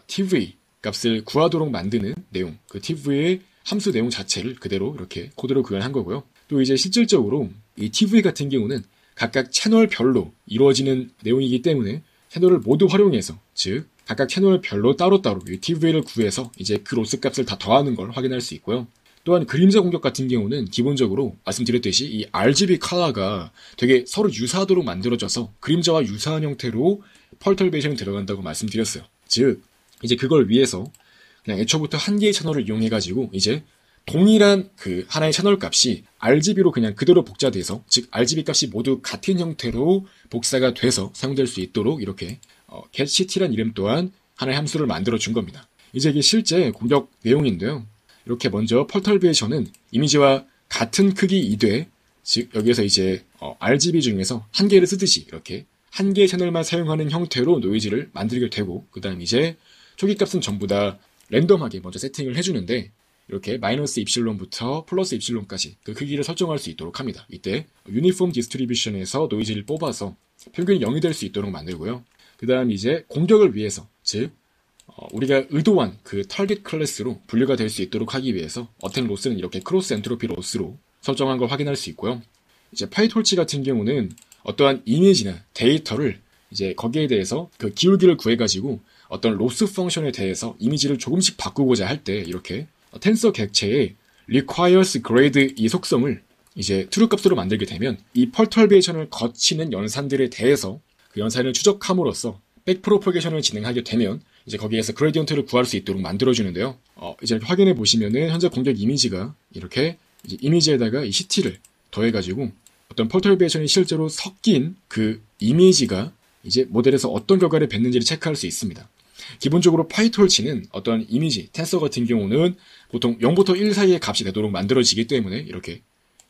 TV 값을 구하도록 만드는 내용, 그 TV의 함수 내용 자체를 그대로 이렇게 코드로 구현한 거고요. 또 이제 실질적으로 이 TV 같은 경우는 각각 채널별로 이루어지는 내용이기 때문에 채널을 모두 활용해서, 즉 각각 채널별로 따로따로 이 TV를 구해서 이제 그 로스 값을 다 더하는 걸 확인할 수 있고요. 또한 그림자 공격 같은 경우는 기본적으로 말씀드렸듯이 이 RGB 컬러가 되게 서로 유사하도록 만들어져서 그림자와 유사한 형태로 펄터베이션이 들어간다고 말씀드렸어요. 즉 이제 그걸 위해서 그냥 애초부터 한 개의 채널을 이용해가지고 이제 동일한 그 하나의 채널 값이 RGB로 그냥 그대로 복사돼서, 즉 RGB 값이 모두 같은 형태로 복사가 돼서 사용될 수 있도록 이렇게 getCT란 이름 또한 하나의 함수를 만들어 준 겁니다. 이제 이게 실제 공격 내용인데요. 이렇게 먼저 펄터베이션은 이미지와 같은 크기 이되, 즉 여기에서 이제 RGB 중에서 한 개를 쓰듯이 이렇게 한 개의 채널만 사용하는 형태로 노이즈를 만들게 되고, 그 다음 이제 초기 값은 전부 다 랜덤하게 먼저 세팅을 해주는데 이렇게 마이너스 입실론부터 플러스 입실론까지 그 크기를 설정할 수 있도록 합니다. 이때 유니폼 디스트리뷰션에서 노이즈를 뽑아서 평균이 0이 될 수 있도록 만들고요. 그 다음 이제 공격을 위해서, 즉 우리가 의도한 그 타겟 클래스로 분류가 될 수 있도록 하기 위해서 어택 로스는 이렇게 크로스 엔트로피 로스로 설정한 걸 확인할 수 있고요. 이제 파이톨치 같은 경우는 어떠한 이미지나 데이터를 이제 거기에 대해서 그 기울기를 구해가지고 어떤 로스 펑션에 대해서 이미지를 조금씩 바꾸고자 할 때 이렇게 텐서 객체의 requires grade 이 속성을 이제 true 값으로 만들게 되면 이 perturbation을 거치는 연산들에 대해서 그 연산을 추적함으로써 백프로포게이션을 진행하게 되면 이제 거기에서 그레디언트를 구할 수 있도록 만들어주는데요. 이제 확인해 보시면은 현재 공격 이미지가 이렇게 이제 이미지에다가 이 CT를 더해가지고 어떤 퍼터베이션이 실제로 섞인 그 이미지가 이제 모델에서 어떤 결과를 뱉는지를 체크할 수 있습니다. 기본적으로 파이톨치는 어떤 이미지, 텐서 같은 경우는 보통 0부터 1 사이의 값이 되도록 만들어지기 때문에 이렇게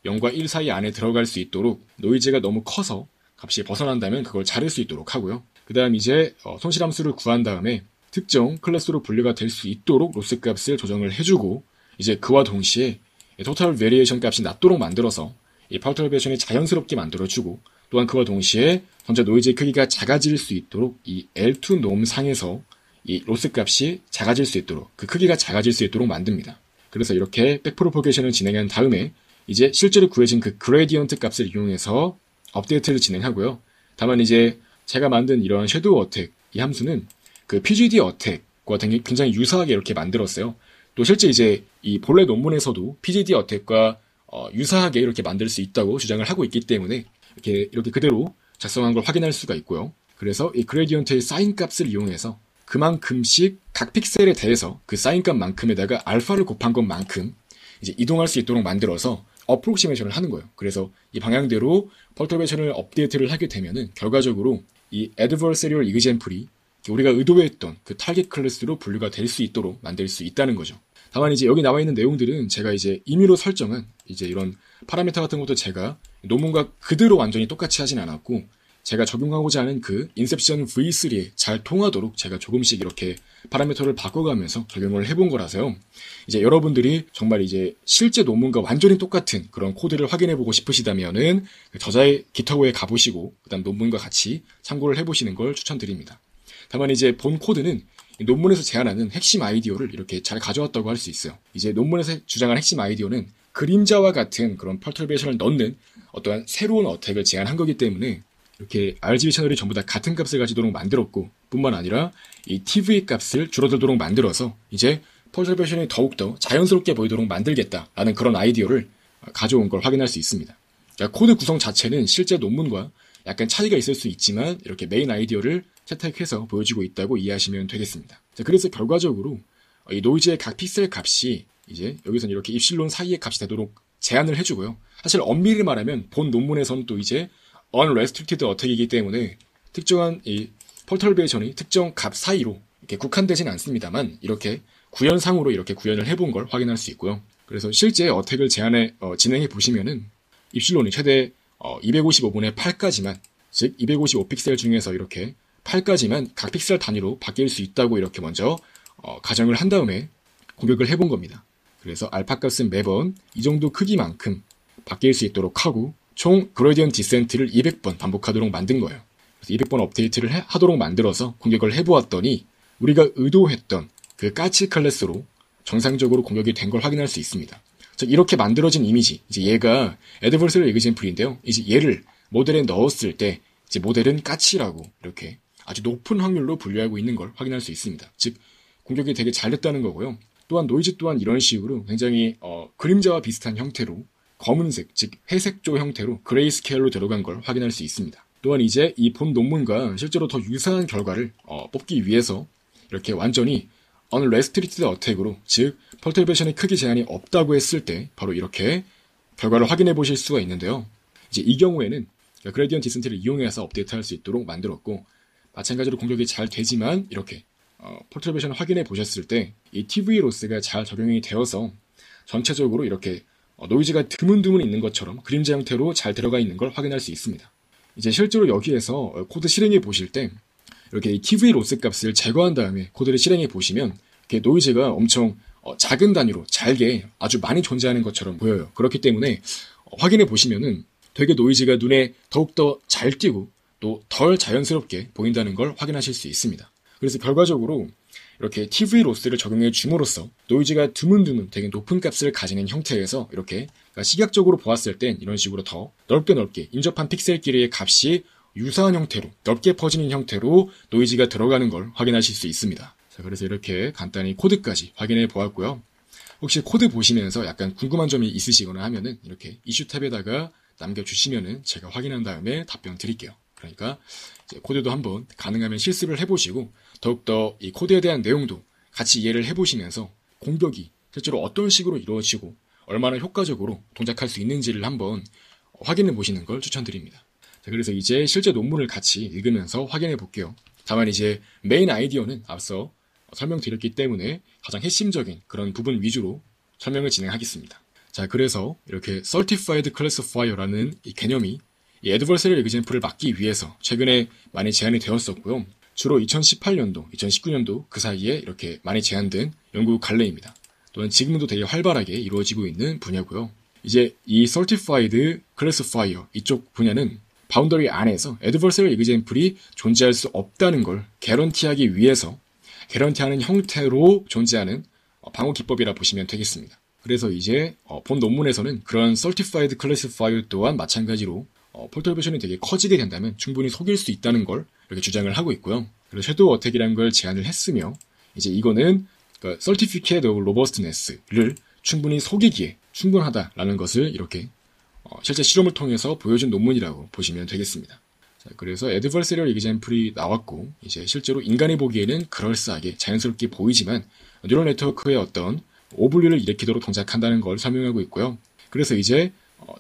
0과 1 사이 안에 들어갈 수 있도록 노이즈가 너무 커서 값이 벗어난다면 그걸 자를 수 있도록 하고요. 그 다음 이제 손실함수를 구한 다음에 특정 클래스로 분류가 될 수 있도록 로스 값을 조정을 해주고 이제 그와 동시에 토탈 베리에이션 값이 낮도록 만들어서 이 퍼터베이션이 자연스럽게 만들어주고 또한 그와 동시에 전체 노이즈의 크기가 작아질 수 있도록 이 L2 놈 상에서 이 로스 값이 작아질 수 있도록 그 크기가 작아질 수 있도록 만듭니다. 그래서 이렇게 백프로포게이션을 진행한 다음에 이제 실제로 구해진 그 그레디언트 값을 이용해서 업데이트를 진행하고요. 다만 이제 제가 만든 이런 섀도우 어택 이 함수는 그 PGD 어택과 굉장히 유사하게 이렇게 만들었어요. 또 실제 이제 이 본래 논문에서도 PGD 어택과 유사하게 이렇게 만들 수 있다고 주장을 하고 있기 때문에 이렇게 그대로 작성한 걸 확인할 수가 있고요. 그래서 이 그레디언트의 사인 값을 이용해서 그만큼씩 각 픽셀에 대해서 그 사인 값만큼에다가 알파를 곱한 것만큼 이제 이동할 수 있도록 만들어서 어프록시메이션을 하는 거예요. 그래서 이 방향대로 퍼터베이션을 업데이트를 하게 되면은 결과적으로 이 adversarial example이 우리가 의도했던 그 타겟 클래스로 분류가 될 수 있도록 만들 수 있다는 거죠. 다만 이제 여기 나와 있는 내용들은 제가 이제 임의로 설정한 이제 이런 파라미터 같은 것도 제가 논문과 그대로 완전히 똑같이 하진 않았고 제가 적용하고자 하는 그 인셉션 V3에 잘 통하도록 제가 조금씩 이렇게 파라미터를 바꿔가면서 적용을 해본 거라서요. 이제 여러분들이 정말 이제 실제 논문과 완전히 똑같은 그런 코드를 확인해보고 싶으시다면은 저자의 깃허브에 가보시고 그다음 논문과 같이 참고를 해보시는 걸 추천드립니다. 다만 이제 본 코드는 논문에서 제안하는 핵심 아이디어를 이렇게 잘 가져왔다고 할 수 있어요. 이제 논문에서 주장한 핵심 아이디어는 그림자와 같은 그런 퍼터베이션을 넣는 어떠한 새로운 어택을 제안한 거기 때문에 이렇게 RGB 채널이 전부 다 같은 값을 가지도록 만들었고 뿐만 아니라 이 TV 값을 줄어들도록 만들어서 이제 퍼터베이션이 더욱더 자연스럽게 보이도록 만들겠다라는 그런 아이디어를 가져온 걸 확인할 수 있습니다. 그러니까 코드 구성 자체는 실제 논문과 약간 차이가 있을 수 있지만 이렇게 메인 아이디어를 채택해서 보여주고 있다고 이해하시면 되겠습니다. 자, 그래서 결과적으로 이 노이즈의 각 픽셀 값이 이제 여기서는 이렇게 입실론 사이의 값이 되도록 제한을 해주고요. 사실 엄밀히 말하면 본 논문에서는 또 이제 unrestricted 어택이기 때문에 특정한 이 퍼터베이션이 특정 값 사이로 이렇게 국한되진 않습니다만 이렇게 구현상으로 이렇게 구현을 해본 걸 확인할 수 있고요. 그래서 실제 어택을 진행해 보시면은 입실론이 최대 255분의 8까지만 즉 255픽셀 중에서 이렇게 8까지만 각 픽셀 단위로 바뀔 수 있다고 이렇게 먼저 가정을 한 다음에 공격을 해본 겁니다. 그래서 알파 값은 매번 이 정도 크기만큼 바뀔 수 있도록 하고 총 그레디언트 디센트를 200번 반복하도록 만든 거예요. 그래서 200번 업데이트를 하도록 만들어서 공격을 해보았더니 우리가 의도했던 그 까치 클래스로 정상적으로 공격이 된 걸 확인할 수 있습니다. 즉 이렇게 만들어진 이미지, 이제 얘가 adversarial example인데요. 이제 얘를 모델에 넣었을 때 이제 모델은 까치라고 이렇게 아주 높은 확률로 분류하고 있는 걸 확인할 수 있습니다. 즉 공격이 되게 잘 됐다는 거고요. 또한 노이즈 또한 이런 식으로 굉장히 그림자와 비슷한 형태로 검은색, 즉 회색조 형태로 그레이 스케일로 들어간 걸 확인할 수 있습니다. 또한 이제 이 본 논문과 실제로 더 유사한 결과를 뽑기 위해서 이렇게 완전히 unrestricted 어택으로 즉 퍼터베이션의 크기 제한이 없다고 했을 때 바로 이렇게 결과를 확인해 보실 수가 있는데요. 이제 이 경우에는 그레디언트 디센트를 이용해서 업데이트할 수 있도록 만들었고 마찬가지로 공격이 잘 되지만 이렇게 퍼터베이션을 확인해 보셨을 때 이 TV 로스가 잘 적용이 되어서 전체적으로 이렇게 노이즈가 드문드문 있는 것처럼 그림자 형태로 잘 들어가 있는 걸 확인할 수 있습니다. 이제 실제로 여기에서 코드 실행해 보실 때 이렇게 이 TV 로스 값을 제거한 다음에 코드를 실행해 보시면 이렇게 노이즈가 엄청 작은 단위로 잘게 아주 많이 존재하는 것처럼 보여요. 그렇기 때문에 확인해 보시면은 되게 노이즈가 눈에 더욱더 잘 띄고 또 덜 자연스럽게 보인다는 걸 확인하실 수 있습니다. 그래서 결과적으로 이렇게 TV 로스를 적용해 줌으로써 노이즈가 드문드문 되게 높은 값을 가지는 형태에서 이렇게 그러니까 시각적으로 보았을 땐 이런 식으로 더 넓게 인접한 픽셀끼리의 값이 유사한 형태로 넓게 퍼지는 형태로 노이즈가 들어가는 걸 확인하실 수 있습니다. 자, 그래서 이렇게 간단히 코드까지 확인해 보았고요. 혹시 코드 보시면서 약간 궁금한 점이 있으시거나 하면은 이렇게 이슈 탭에다가 남겨주시면은 제가 확인한 다음에 답변 드릴게요. 그러니까 이제 코드도 한번 가능하면 실습을 해보시고 더욱더 이 코드에 대한 내용도 같이 이해를 해보시면서 공격이 실제로 어떤 식으로 이루어지고 얼마나 효과적으로 동작할 수 있는지를 한번 확인해 보시는 걸 추천드립니다. 자, 그래서 이제 실제 논문을 같이 읽으면서 확인해 볼게요. 다만 이제 메인 아이디어는 앞서 설명드렸기 때문에 가장 핵심적인 그런 부분 위주로 설명을 진행하겠습니다. 자, 그래서 이렇게 Certified Classifier라는 이 개념이 이 Adversarial Example을 막기 위해서 최근에 많이 제안이 되었었고요. 주로 2018년도, 2019년도 그 사이에 이렇게 많이 제안된 연구 관례입니다. 또한 지금도 되게 활발하게 이루어지고 있는 분야고요. 이제 이 Certified Classifier 이쪽 분야는 바운더리 안에서 Adversarial Example이 존재할 수 없다는 걸 개런티하기 위해서 개런티하는 형태로 존재하는 방어 기법이라 보시면 되겠습니다. 그래서 이제 본 논문에서는 그런 Certified Classifier 또한 마찬가지로 폴터베이션이 되게 커지게 된다면 충분히 속일 수 있다는 걸 이렇게 주장을 하고 있고요. 그래서 섀도우 어택이라는 걸 제안을 했으며 이제 이거는 그러니까 Certificate of Robustness를 충분히 속이기에 충분하다라는 것을 이렇게 실제 실험을 통해서 보여준 논문이라고 보시면 되겠습니다. 자, 그래서 Adversarial Example이 나왔고 이제 실제로 인간이 보기에는 그럴싸하게 자연스럽게 보이지만 뉴럴 네트워크의 어떤 오분류를 일으키도록 동작한다는 걸 설명하고 있고요. 그래서 이제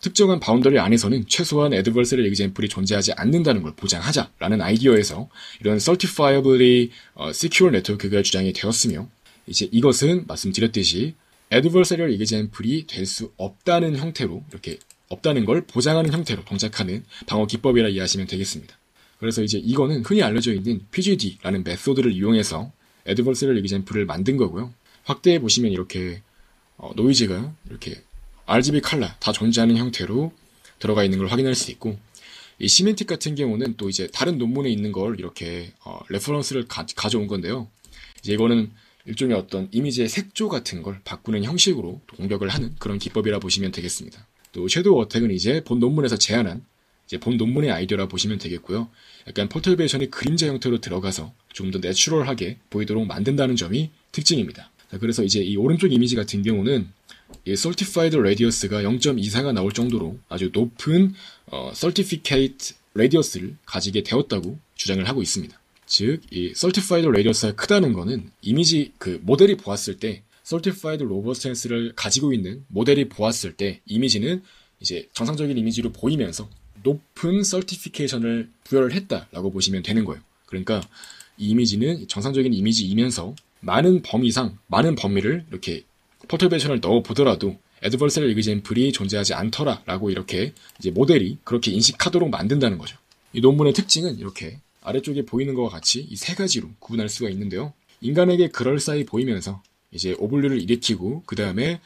특정한 바운더리 안에서는 최소한 Adversarial Example이 존재하지 않는다는 걸 보장하자라는 아이디어에서 이런 Certifiably Secure Network가 주장이 되었으며 이제 이것은 말씀드렸듯이 Adversarial Example이 될 수 없다는 형태로 이렇게 없다는 걸 보장하는 형태로 동작하는 방어 기법이라 이해하시면 되겠습니다. 그래서 이제 이거는 흔히 알려져 있는 PGD라는 메소드를 이용해서 Adversarial Example을 만든 거고요. 확대해 보시면 이렇게 노이즈가 이렇게 RGB 컬러 다 존재하는 형태로 들어가 있는 걸 확인할 수 있고 이 시멘틱 같은 경우는 또 이제 다른 논문에 있는 걸 이렇게 레퍼런스를 가져온 건데요. 이제 이거는 일종의 어떤 이미지의 색조 같은 걸 바꾸는 형식으로 공격을 하는 그런 기법이라 보시면 되겠습니다. 또 섀도우 어택은 이제 본 논문에서 제안한 이제 본 논문의 아이디어라 보시면 되겠고요. 약간 폴터베이션이 그림자 형태로 들어가서 좀 더 내추럴하게 보이도록 만든다는 점이 특징입니다. 자, 그래서 이제 이 오른쪽 이미지 같은 경우는 이 Certified Radius가 0.24가 나올 정도로 아주 높은 Certificate Radius를 가지게 되었다고 주장을 하고 있습니다. 즉, 이 Certified Radius가 크다는 거는 이미지 그 모델이 보았을 때 Certified Robustness를 가지고 있는 모델이 보았을 때 이미지는 이제 정상적인 이미지로 보이면서 높은 서티피케이션을 부여를 했다라고 보시면 되는 거예요. 그러니까 이 이미지는 정상적인 이미지이면서 많은 범위상 많은 범위를 이렇게 퍼터베이션을 넣어 보더라도 Adversarial Example이 존재하지 않더라라고 이렇게 이제 모델이 그렇게 인식하도록 만든다는 거죠. 이 논문의 특징은 이렇게 아래쪽에 보이는 것과 같이 이 세 가지로 구분할 수가 있는데요. 인간에게 그럴싸히 보이면서 이제 오분류를 일으키고 그 다음에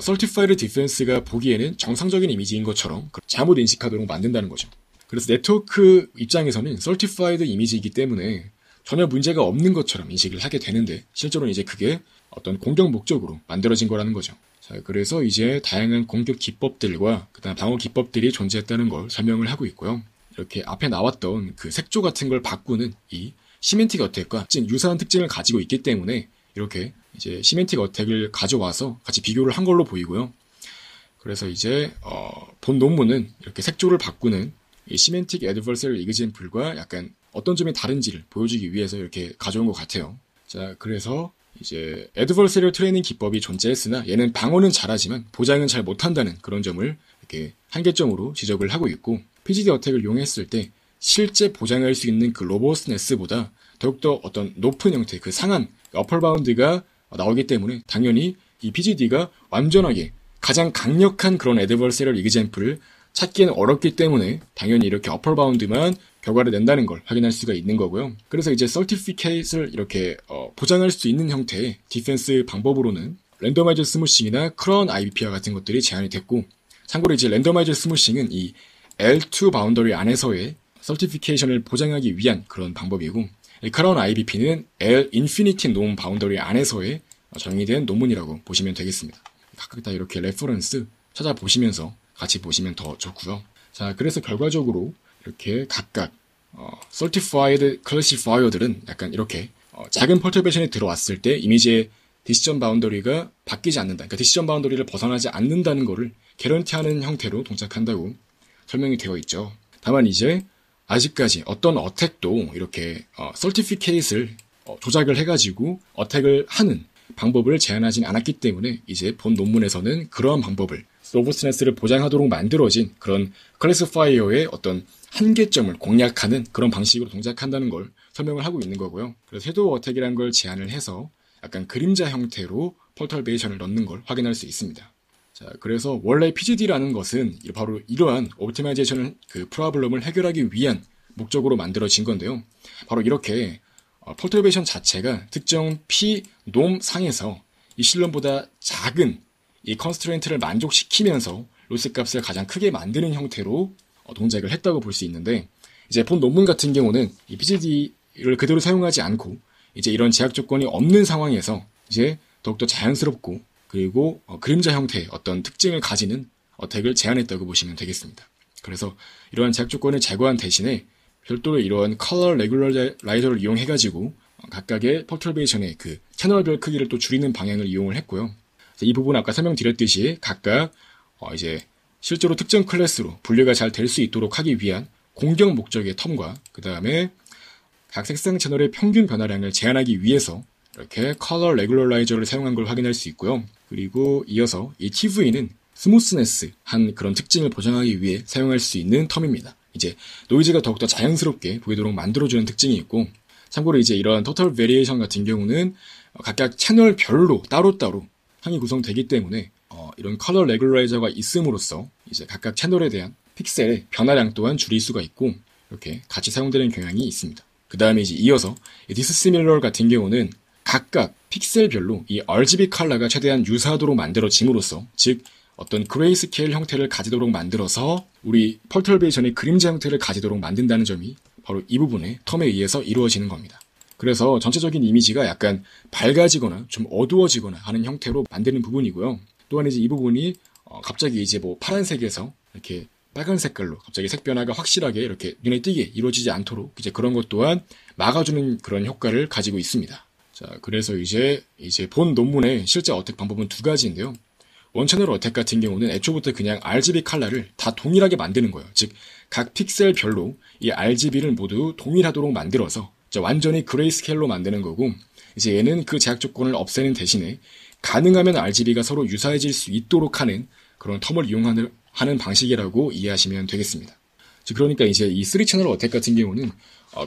Certified Defense가 보기에는 정상적인 이미지인 것처럼 잘못 인식하도록 만든다는 거죠. 그래서 네트워크 입장에서는 Certified 이미지이기 때문에 전혀 문제가 없는 것처럼 인식을 하게 되는데 실제로는 이제 그게 어떤 공격 목적으로 만들어진 거라는 거죠. 자, 그래서 이제 다양한 공격 기법들과 그다음 방어 기법들이 존재했다는 걸 설명을 하고 있고요. 이렇게 앞에 나왔던 그 색조 같은 걸 바꾸는 이 시멘틱 어택과 유사한 특징을 가지고 있기 때문에 이렇게 이제 시멘틱 어택을 가져와서 같이 비교를 한 걸로 보이고요. 그래서 이제 본 논문은 이렇게 색조를 바꾸는 이 시멘틱 Adversarial Example과 약간 어떤 점이 다른지를 보여주기 위해서 이렇게 가져온 것 같아요. 자, 그래서 이제 Adversarial 트레이닝 기법이 존재했으나 얘는 방어는 잘하지만 보장은 잘 못한다는 그런 점을 이렇게 한계점으로 지적을 하고 있고 PGD 어택을 이용했을 때 실제 보장할 수 있는 그 로버스트네스보다 더욱더 어떤 높은 형태, 그 상한 어퍼 바운드가 나오기 때문에 당연히 이 PGD가 완전하게 가장 강력한 그런 Adversarial Example를 찾기에는 어렵기 때문에 당연히 이렇게 어퍼 바운드만 결과를 낸다는 걸 확인할 수가 있는 거고요. 그래서 이제 Certificate을 이렇게 보장할 수 있는 형태의 디펜스 방법으로는 랜더마이즈 스무싱이나 크라운 IBP와 같은 것들이 제안이 됐고 참고로 이제 랜더마이즈 스무싱은 이 L2 바운더리 안에서의 서티피케이션을 보장하기 위한 그런 방법이고 크라운 IBP는 L 인피니티 놈 바운더리 안에서의 정의된 논문이라고 보시면 되겠습니다. 각각 다 이렇게 레퍼런스 찾아보시면서 같이 보시면 더 좋고요. 자, 그래서 결과적으로 이렇게 각각 Certified Classifier들은 약간 이렇게 작은 퍼터베이션에 들어왔을 때 이미지의 디시전 바운더리가 바뀌지 않는다. 그러니까 디시전 바운더리를 벗어나지 않는다는 것을 개런티하는 형태로 동작한다고 설명이 되어 있죠. 다만 이제 아직까지 어떤 어택도 이렇게 서티피케이트를 조작을 해가지고 어택을 하는 방법을 제한하진 않았기 때문에 이제 본 논문에서는 그러한 방법을 로버스트네스를 보장하도록 만들어진 그런 클래시파이어의 어떤 한계점을 공략하는 그런 방식으로 동작한다는 걸 설명을 하고 있는 거고요. 그래서 섀도우 어택이라는 걸 제한을 해서 약간 그림자 형태로 펄터베이션을 넣는 걸 확인할 수 있습니다. 자, 그래서 원래 PGD라는 것은 바로 이러한 옵티마이제이션을 그 프로블럼을 해결하기 위한 목적으로 만들어진 건데요. 바로 이렇게 펄터베이션 자체가 특정 P 놈 상에서 이 실론보다 작은 이 컨스트레인트를 만족시키면서 로스 값을 가장 크게 만드는 형태로 동작을 했다고 볼 수 있는데, 이제 본 논문 같은 경우는 이 PGD를 그대로 사용하지 않고 이제 이런 제약 조건이 없는 상황에서 이제 더욱더 자연스럽고 그리고 그림자 형태의 어떤 특징을 가지는 어택을 제안했다고 보시면 되겠습니다. 그래서 이러한 제약 조건을 제거한 대신에 별도로 이러한 컬러 레귤러라이저를 이용해가지고 각각의 펄터베이션의 그 채널별 크기를 또 줄이는 방향을 이용을 했고요. 이 부분 아까 설명드렸듯이 각각 이제 실제로 특정 클래스로 분류가 잘 될 수 있도록 하기 위한 공격 목적의 텀과 그 다음에 각 색상 채널의 평균 변화량을 제한하기 위해서 이렇게 컬러 레귤러라이저를 사용한 걸 확인할 수 있고요. 그리고 이어서 이 TV는 스무스네스 한 그런 특징을 보장하기 위해 사용할 수 있는 텀입니다. 이제 노이즈가 더욱더 자연스럽게 보이도록 만들어주는 특징이 있고, 참고로 이제 이런 토탈 베리에이션 같은 경우는 각각 채널별로 따로따로 항이 구성되기 때문에 이런 컬러 레귤라이저가 있음으로써 이제 각각 채널에 대한 픽셀의 변화량 또한 줄일 수가 있고 이렇게 같이 사용되는 경향이 있습니다. 그 다음에 이제 이어서 디스시밀러 같은 경우는 각각 픽셀별로 이 RGB 컬러가 최대한 유사하도록 만들어짐으로써, 즉 어떤 그레이스케일 형태를 가지도록 만들어서 우리 펄터베이션의 그림자 형태를 가지도록 만든다는 점이 바로 이 부분의 텀에 의해서 이루어지는 겁니다. 그래서 전체적인 이미지가 약간 밝아지거나 좀 어두워지거나 하는 형태로 만드는 부분이고요. 또한 이제 이 부분이 갑자기 이제 뭐 파란색에서 이렇게 빨간 색깔로 갑자기 색 변화가 확실하게 이렇게 눈에 띄게 이루어지지 않도록 이제 그런 것 또한 막아주는 그런 효과를 가지고 있습니다. 자, 그래서 이제 본 논문의 실제 어택 방법은 두 가지인데요. 원채널 어택 같은 경우는 애초부터 그냥 RGB 컬러를 다 동일하게 만드는 거예요. 즉, 각 픽셀별로 이 RGB를 모두 동일하도록 만들어서 완전히 그레이스케일로 만드는 거고, 이제 얘는 그 제약 조건을 없애는 대신에 가능하면 RGB가 서로 유사해질 수 있도록 하는 그런 텀을 이용하는 방식이라고 이해하시면 되겠습니다. 즉, 그러니까 이제 이 3채널 어택 같은 경우는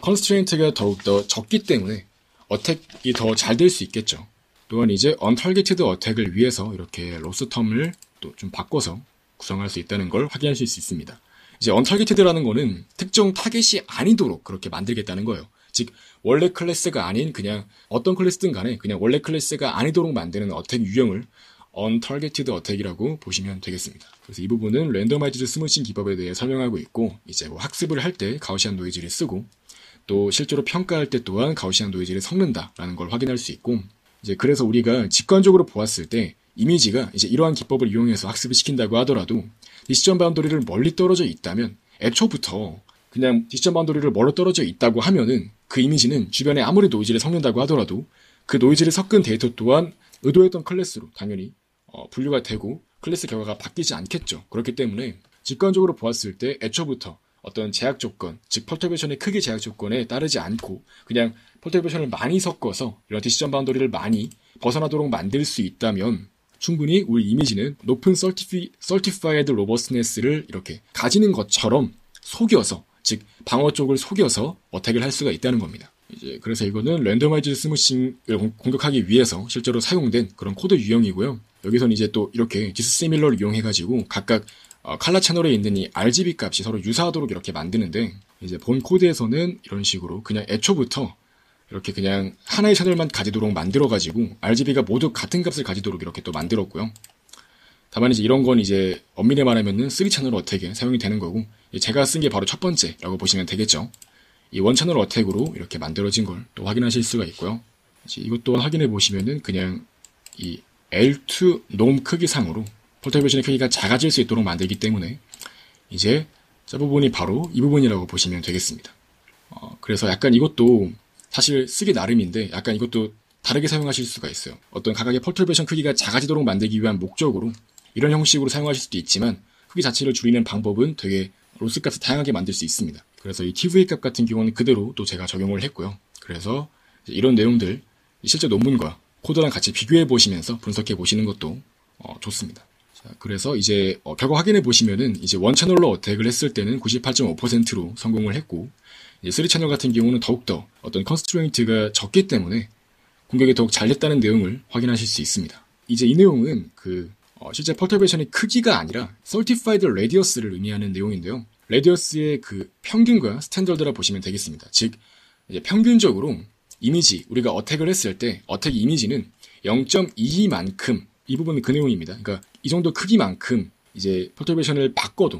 컨스트레인트가 더욱더 적기 때문에 어택이 더 잘 될 수 있겠죠. 또한 이제 언타겟티드 어택을 위해서 이렇게 로스 텀을 또 좀 바꿔서 구성할 수 있다는 걸 확인하실 수 있습니다. 이제 언타겟티드라는 거는 특정 타겟이 아니도록 그렇게 만들겠다는 거예요. 즉, 원래 클래스가 아닌 그냥 어떤 클래스든 간에 그냥 원래 클래스가 아니도록 만드는 어택 유형을 언타겟티드 어택이라고 보시면 되겠습니다. 그래서 이 부분은 랜더마이즈드 스무싱 기법에 대해 설명하고 있고, 이제 뭐 학습을 할 때 가우시안 노이즈를 쓰고 또 실제로 평가할 때 또한 가우시안 노이즈를 섞는다라는 걸 확인할 수 있고, 이제 그래서 우리가 직관적으로 보았을 때 이미지가 이제 이러한 기법을 이용해서 학습을 시킨다고 하더라도 디시전 바운더리를 멀리 떨어져 있다면 애초부터 그냥 디시전 바운더리를 멀리 떨어져 있다고 하면은 그 이미지는 주변에 아무리 노이즈를 섞는다고 하더라도 그 노이즈를 섞은 데이터 또한 의도했던 클래스로 당연히 분류가 되고 클래스 결과가 바뀌지 않겠죠. 그렇기 때문에 직관적으로 보았을 때 애초부터 어떤 제약 조건, 즉 펄터베이션의 크기 제약 조건에 따르지 않고 그냥 펄터베이션을 많이 섞어서 이런 디시전 바운더리를 많이 벗어나도록 만들 수 있다면 충분히 우리 이미지는 높은 Certified Robustness를 이렇게 가지는 것처럼 속여서, 즉 방어 쪽을 속여서 어택을 할 수가 있다는 겁니다. 이제 그래서 이거는 랜더마이즈드 스무싱을 공격하기 위해서 실제로 사용된 그런 코드 유형이고요. 여기서는 이제 또 이렇게 디스시밀러를 이용해가지고 각각 컬러 채널에 있는 이 RGB 값이 서로 유사하도록 이렇게 만드는데, 이제 본 코드에서는 이런 식으로 그냥 애초부터 이렇게 그냥 하나의 채널만 가지도록 만들어가지고 RGB가 모두 같은 값을 가지도록 이렇게 또 만들었고요. 다만 이제 이런 건 이제 엄밀히 말하면은 3채널 어택에 사용이 되는 거고, 제가 쓴 게 바로 첫 번째라고 보시면 되겠죠. 이 원채널 어택으로 이렇게 만들어진 걸 또 확인하실 수가 있고요. 이것 또한 확인해 보시면은 그냥 이 L2 놈 크기상으로 폴터베이션의 크기가 작아질 수 있도록 만들기 때문에 이제 저 부분이 바로 이 부분이라고 보시면 되겠습니다. 그래서 약간 이것도 사실 쓰기 나름인데 약간 이것도 다르게 사용하실 수가 있어요. 어떤 각각의 폴터베이션 크기가 작아지도록 만들기 위한 목적으로 이런 형식으로 사용하실 수도 있지만 크기 자체를 줄이는 방법은 되게 로스 값을 다양하게 만들 수 있습니다. 그래서 이 TVA 값 같은 경우는 그대로 또 제가 적용을 했고요. 그래서 이런 내용들 실제 논문과 코드랑 같이 비교해 보시면서 분석해 보시는 것도 좋습니다. 자, 그래서 이제 결과 확인해 보시면은 이제 원 채널로 어택을 했을 때는 98.5%로 성공을 했고, 이제 3채널 같은 경우는 더욱더 어떤 컨스트레인트가 적기 때문에 공격이 더욱 잘 됐다는 내용을 확인하실 수 있습니다. 이제 이 내용은 실제 펄터베이션의 크기가 아니라 Certified Radius를 의미하는 내용인데요. 레디어스의 그 평균과 스탠더드라 보시면 되겠습니다. 즉 이제 평균적으로 이미지 우리가 어택을 했을 때 어택 이미지는 0.22만큼 이 부분은 그 내용입니다. 그러니까 이 정도 크기만큼 이제 펄터베이션을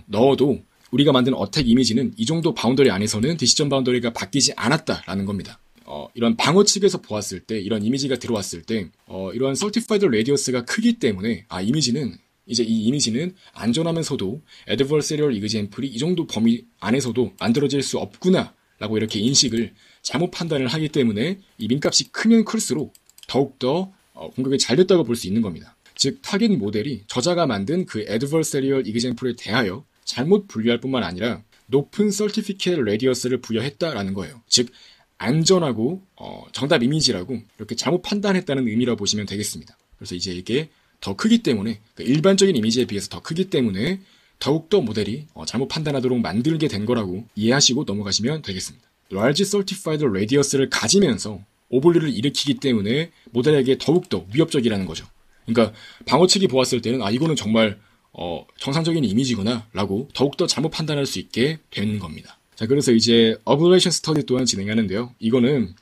넣어도 우리가 만든 어택 이미지는 이 정도 바운더리 안에서는 디시전 바운더리가 바뀌지 않았다라는 겁니다. 이런 방어 측에서 보았을 때 이런 이미지가 들어왔을 때 이러한 Certified Radius가 크기 때문에 이 이미지는 안전하면서도 Adversarial Example이 이 정도 범위 안에서도 만들어질 수 없구나 라고 이렇게 인식을 잘못 판단을 하기 때문에 이 민값이 크면 클수록 더욱더 공격이 잘 됐다고 볼 수 있는 겁니다. 즉 타겟 모델이 저자가 만든 그 Adversarial Example에 대하여 잘못 분류할 뿐만 아니라 높은 Certificate Radius를 부여했다라는 거예요. 즉 안전하고 정답 이미지라고 이렇게 잘못 판단했다는 의미라고 보시면 되겠습니다. 그래서 이제 이게 더 크기 때문에 그러니까 일반적인 이미지에 비해서 더 크기 때문에 더욱더 모델이 잘못 판단하도록 만들게 된 거라고 이해하시고 넘어가시면 되겠습니다. Large Certified Radius를 가지면서 오볼리를 일으키기 때문에 모델에게 더욱더 위협적이라는 거죠. 그러니까 방어 측이 보았을 때는 이거는 정말 정상적인 이미지구나 라고 더욱더 잘못 판단할 수 있게 되는 겁니다. 자, 그래서 이제 Ablation Study 또한 진행하는데요. 이거는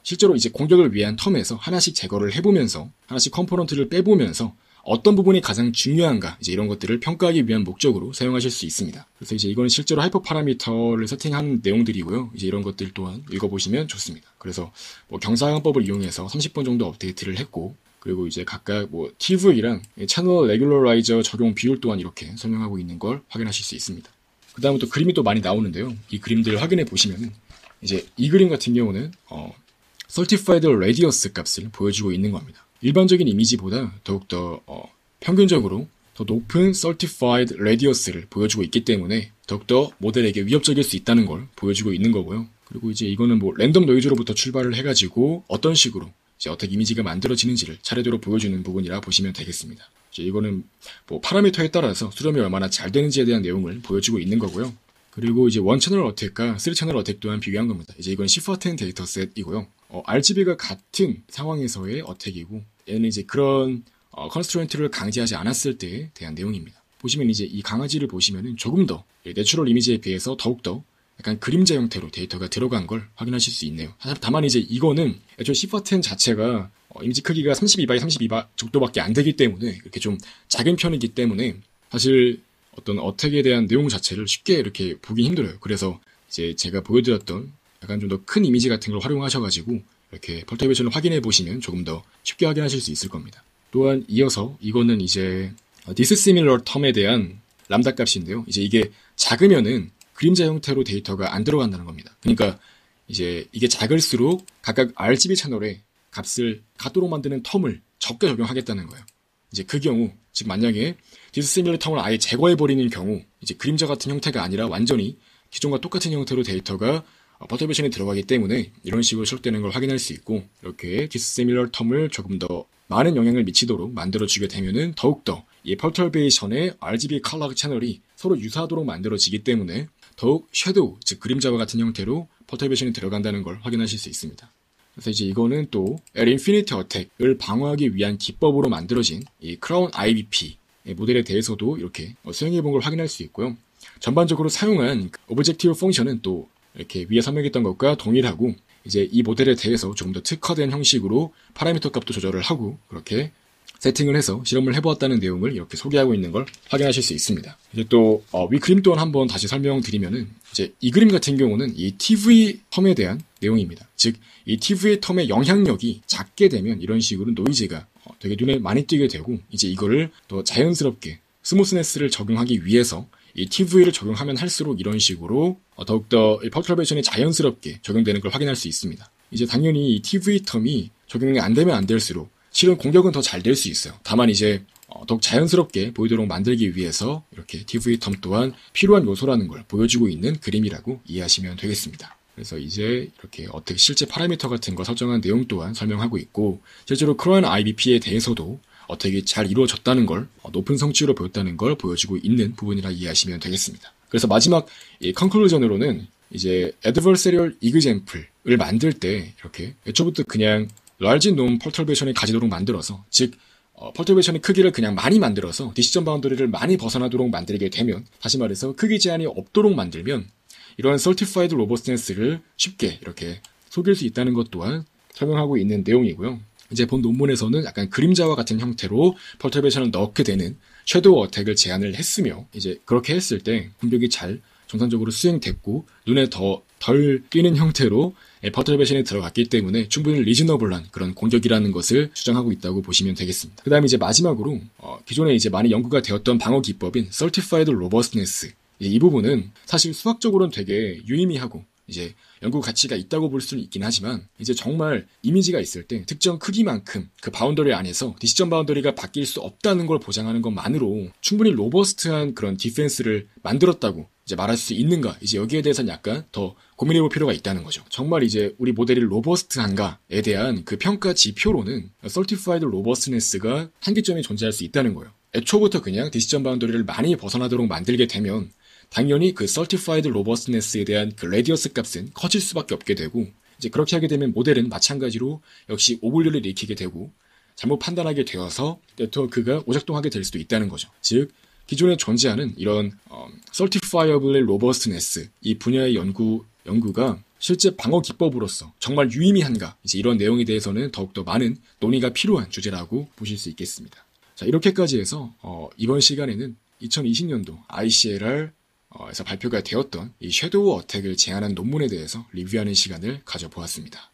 실제로 이제 공격을 위한 텀에서 하나씩 제거를 해보면서 하나씩 컴포넌트를 빼보면서 어떤 부분이 가장 중요한가 이제 이런 것들을 평가하기 위한 목적으로 사용하실 수 있습니다. 그래서 이제 이거는 실제로 하이퍼 파라미터를 세팅한 내용들이고요. 이제 이런 것들 또한 읽어보시면 좋습니다. 그래서 경사항법을 이용해서 30번 정도 업데이트를 했고, 그리고 이제 각각 TV랑 채널 레귤러라이저 적용 비율 또한 이렇게 설명하고 있는 걸 확인하실 수 있습니다. 그 다음에 또 그림이 또 많이 나오는데요. 이 그림들 확인해 보시면은 이제 이 그림 같은 경우는 Certified Radius 값을 보여주고 있는 겁니다. 일반적인 이미지보다 더욱더 평균적으로 더 높은 Certified Radius를 보여주고 있기 때문에 더욱더 모델에게 위협적일 수 있다는 걸 보여주고 있는 거고요. 그리고 이제 이거는 랜덤 노이즈로부터 출발을 해가지고 어떤 식으로 이제 어떻게 이미지가 만들어지는지를 차례대로 보여주는 부분이라 보시면 되겠습니다. 이제 이거는 파라미터에 따라서 수렴이 얼마나 잘 되는지에 대한 내용을 보여주고 있는 거고요. 그리고 이제 원 채널 어택과 3채널 어택 또한 비교한 겁니다. 이제 이건 시퍼10 데이터셋이고요. RGB가 같은 상황에서의 어택이고, 얘는 이제 그런 컨스트레인트를 강제하지 않았을 때에 대한 내용입니다. 보시면 이제 이 강아지를 보시면은 조금 더 내추럴 이미지에 비해서 더욱더 약간 그림자 형태로 데이터가 들어간 걸 확인하실 수 있네요. 다만 이제 이거는 애초에 시퍼10 자체가 이미지 크기가 32by 32 정도밖에 안 되기 때문에 이렇게 좀 작은 편이기 때문에 사실 어떤 어택에 대한 내용 자체를 쉽게 이렇게 보기 힘들어요. 그래서 이제 제가 보여드렸던 약간 좀 더 큰 이미지 같은 걸 활용하셔가지고 이렇게 펄터베이션을 확인해 보시면 조금 더 쉽게 확인하실 수 있을 겁니다. 또한 이어서 이거는 이제 dissimilar term에 대한 람다 값인데요. 이제 이게 작으면은 그림자 형태로 데이터가 안 들어간다는 겁니다. 그러니까 이제 이게 작을수록 각각 RGB 채널에 값을 같도록 만드는 텀을 적게 적용하겠다는 거예요. 이제 그 경우, 즉 만약에 dissimilar term을 아예 제거해버리는 경우 이제 그림자 같은 형태가 아니라 완전히 기존과 똑같은 형태로 데이터가 펄터베이션에 들어가기 때문에 이런 식으로 출력되는 걸 확인할 수 있고, 이렇게 dissimilar term을 조금 더 많은 영향을 미치도록 만들어주게 되면은 더욱더 이 펄터베이션의 RGB 컬러 채널이 서로 유사하도록 만들어지기 때문에 더욱 섀도우, 즉 그림자와 같은 형태로 펄터베이션이 들어간다는 걸 확인하실 수 있습니다. 그래서 이제 이거는 또 L-Infinity 어택을 방어하기 위한 기법으로 만들어진 이 크라운 IBP 모델에 대해서도 이렇게 수행해 본 걸 확인할 수 있고요. 전반적으로 사용한 오브젝티브 펑션은 또 이렇게 위에 설명했던 것과 동일하고, 이제 이 모델에 대해서 조금 더 특화된 형식으로 파라미터 값도 조절을 하고 그렇게 세팅을 해서 실험을 해보았다는 내용을 이렇게 소개하고 있는 걸 확인하실 수 있습니다. 이제 또 위 그림 또한 한번 다시 설명드리면은 이제 이 그림 같은 경우는 이 TV 텀에 대한 내용입니다. 즉 이 TV 텀의 영향력이 작게 되면 이런 식으로 노이즈가 되게 눈에 많이 띄게 되고 이제 이거를 더 자연스럽게 스무스네스를 적용하기 위해서 이 TV를 적용하면 할수록 이런 식으로 더욱더 퍼터베이션이 자연스럽게 적용되는 걸 확인할 수 있습니다. 이제 당연히 이 TV 텀이 적용이 안 되면 안 될수록 실은 공격은 더 잘 될 수 있어요. 다만 이제 더욱 자연스럽게 보이도록 만들기 위해서 이렇게 TV 텀 또한 필요한 요소라는 걸 보여주고 있는 그림이라고 이해하시면 되겠습니다. 그래서 이제 이렇게 어떻게 실제 파라미터 같은 거 설정한 내용 또한 설명하고 있고 실제로 크로엔 IBP에 대해서도 어떻게 잘 이루어졌다는 걸 높은 성취로 보였다는 걸 보여주고 있는 부분이라 이해하시면 되겠습니다. 그래서 마지막 이 컨클루전으로는 이제 adversarial example을 만들 때 이렇게 애초부터 그냥 large norm perturbation을 가지도록 만들어서 즉 퍼터베이션의 크기를 그냥 많이 만들어서 디시전 바운더리를 많이 벗어나도록 만들게 되면 다시 말해서 크기 제한이 없도록 만들면 이러한 certified robustness를 쉽게 이렇게 속일 수 있다는 것 또한 설명하고 있는 내용이고요. 이제 본 논문에서는 약간 그림자와 같은 형태로 퍼터베이션을 넣게 되는 섀도우 어택을 제안을 했으며 이제 그렇게 했을 때 공격이 잘 정상적으로 수행됐고 눈에 더 덜 띄는 형태로 퍼터베이션이 들어갔기 때문에 충분히 리즈너블한 그런 공격이라는 것을 주장하고 있다고 보시면 되겠습니다. 그 다음에 이제 마지막으로 기존에 이제 많이 연구가 되었던 방어 기법인 Certified Robustness 이 부분은 사실 수학적으로는 되게 유의미하고 이제 연구 가치가 있다고 볼 수는 있긴 하지만 이제 정말 이미지가 있을 때 특정 크기만큼 그 바운더리 안에서 디시전 바운더리가 바뀔 수 없다는 걸 보장하는 것만으로 충분히 로버스트한 그런 디펜스를 만들었다고 이제 말할 수 있는가 이제 여기에 대해서는 약간 더 고민해볼 필요가 있다는 거죠. 정말 이제 우리 모델이 로버스트한가에 대한 그 평가 지표로는 Certified Robustness가 한계점이 존재할 수 있다는 거예요. 애초부터 그냥 디시전 바운더리를 많이 벗어나도록 만들게 되면 당연히 그 Certified Robustness에 대한 그 레디어스 값은 커질 수밖에 없게 되고 이제 그렇게 하게 되면 모델은 마찬가지로 역시 오분류를 일으키게 되고 잘못 판단하게 되어서 네트워크가 오작동하게 될 수도 있다는 거죠. 즉 기존에 존재하는 이런 Certifiable Robustness 이 분야의 연구가 실제 방어 기법으로서 정말 유의미한가 이제 이런 내용에 대해서는 더욱더 많은 논의가 필요한 주제라고 보실 수 있겠습니다. 자 이렇게까지 해서 이번 시간에는 2020년도 ICLR 에서 발표가 되었던 이 섀도우 어택을 제안한 논문에 대해서 리뷰하는 시간을 가져보았습니다.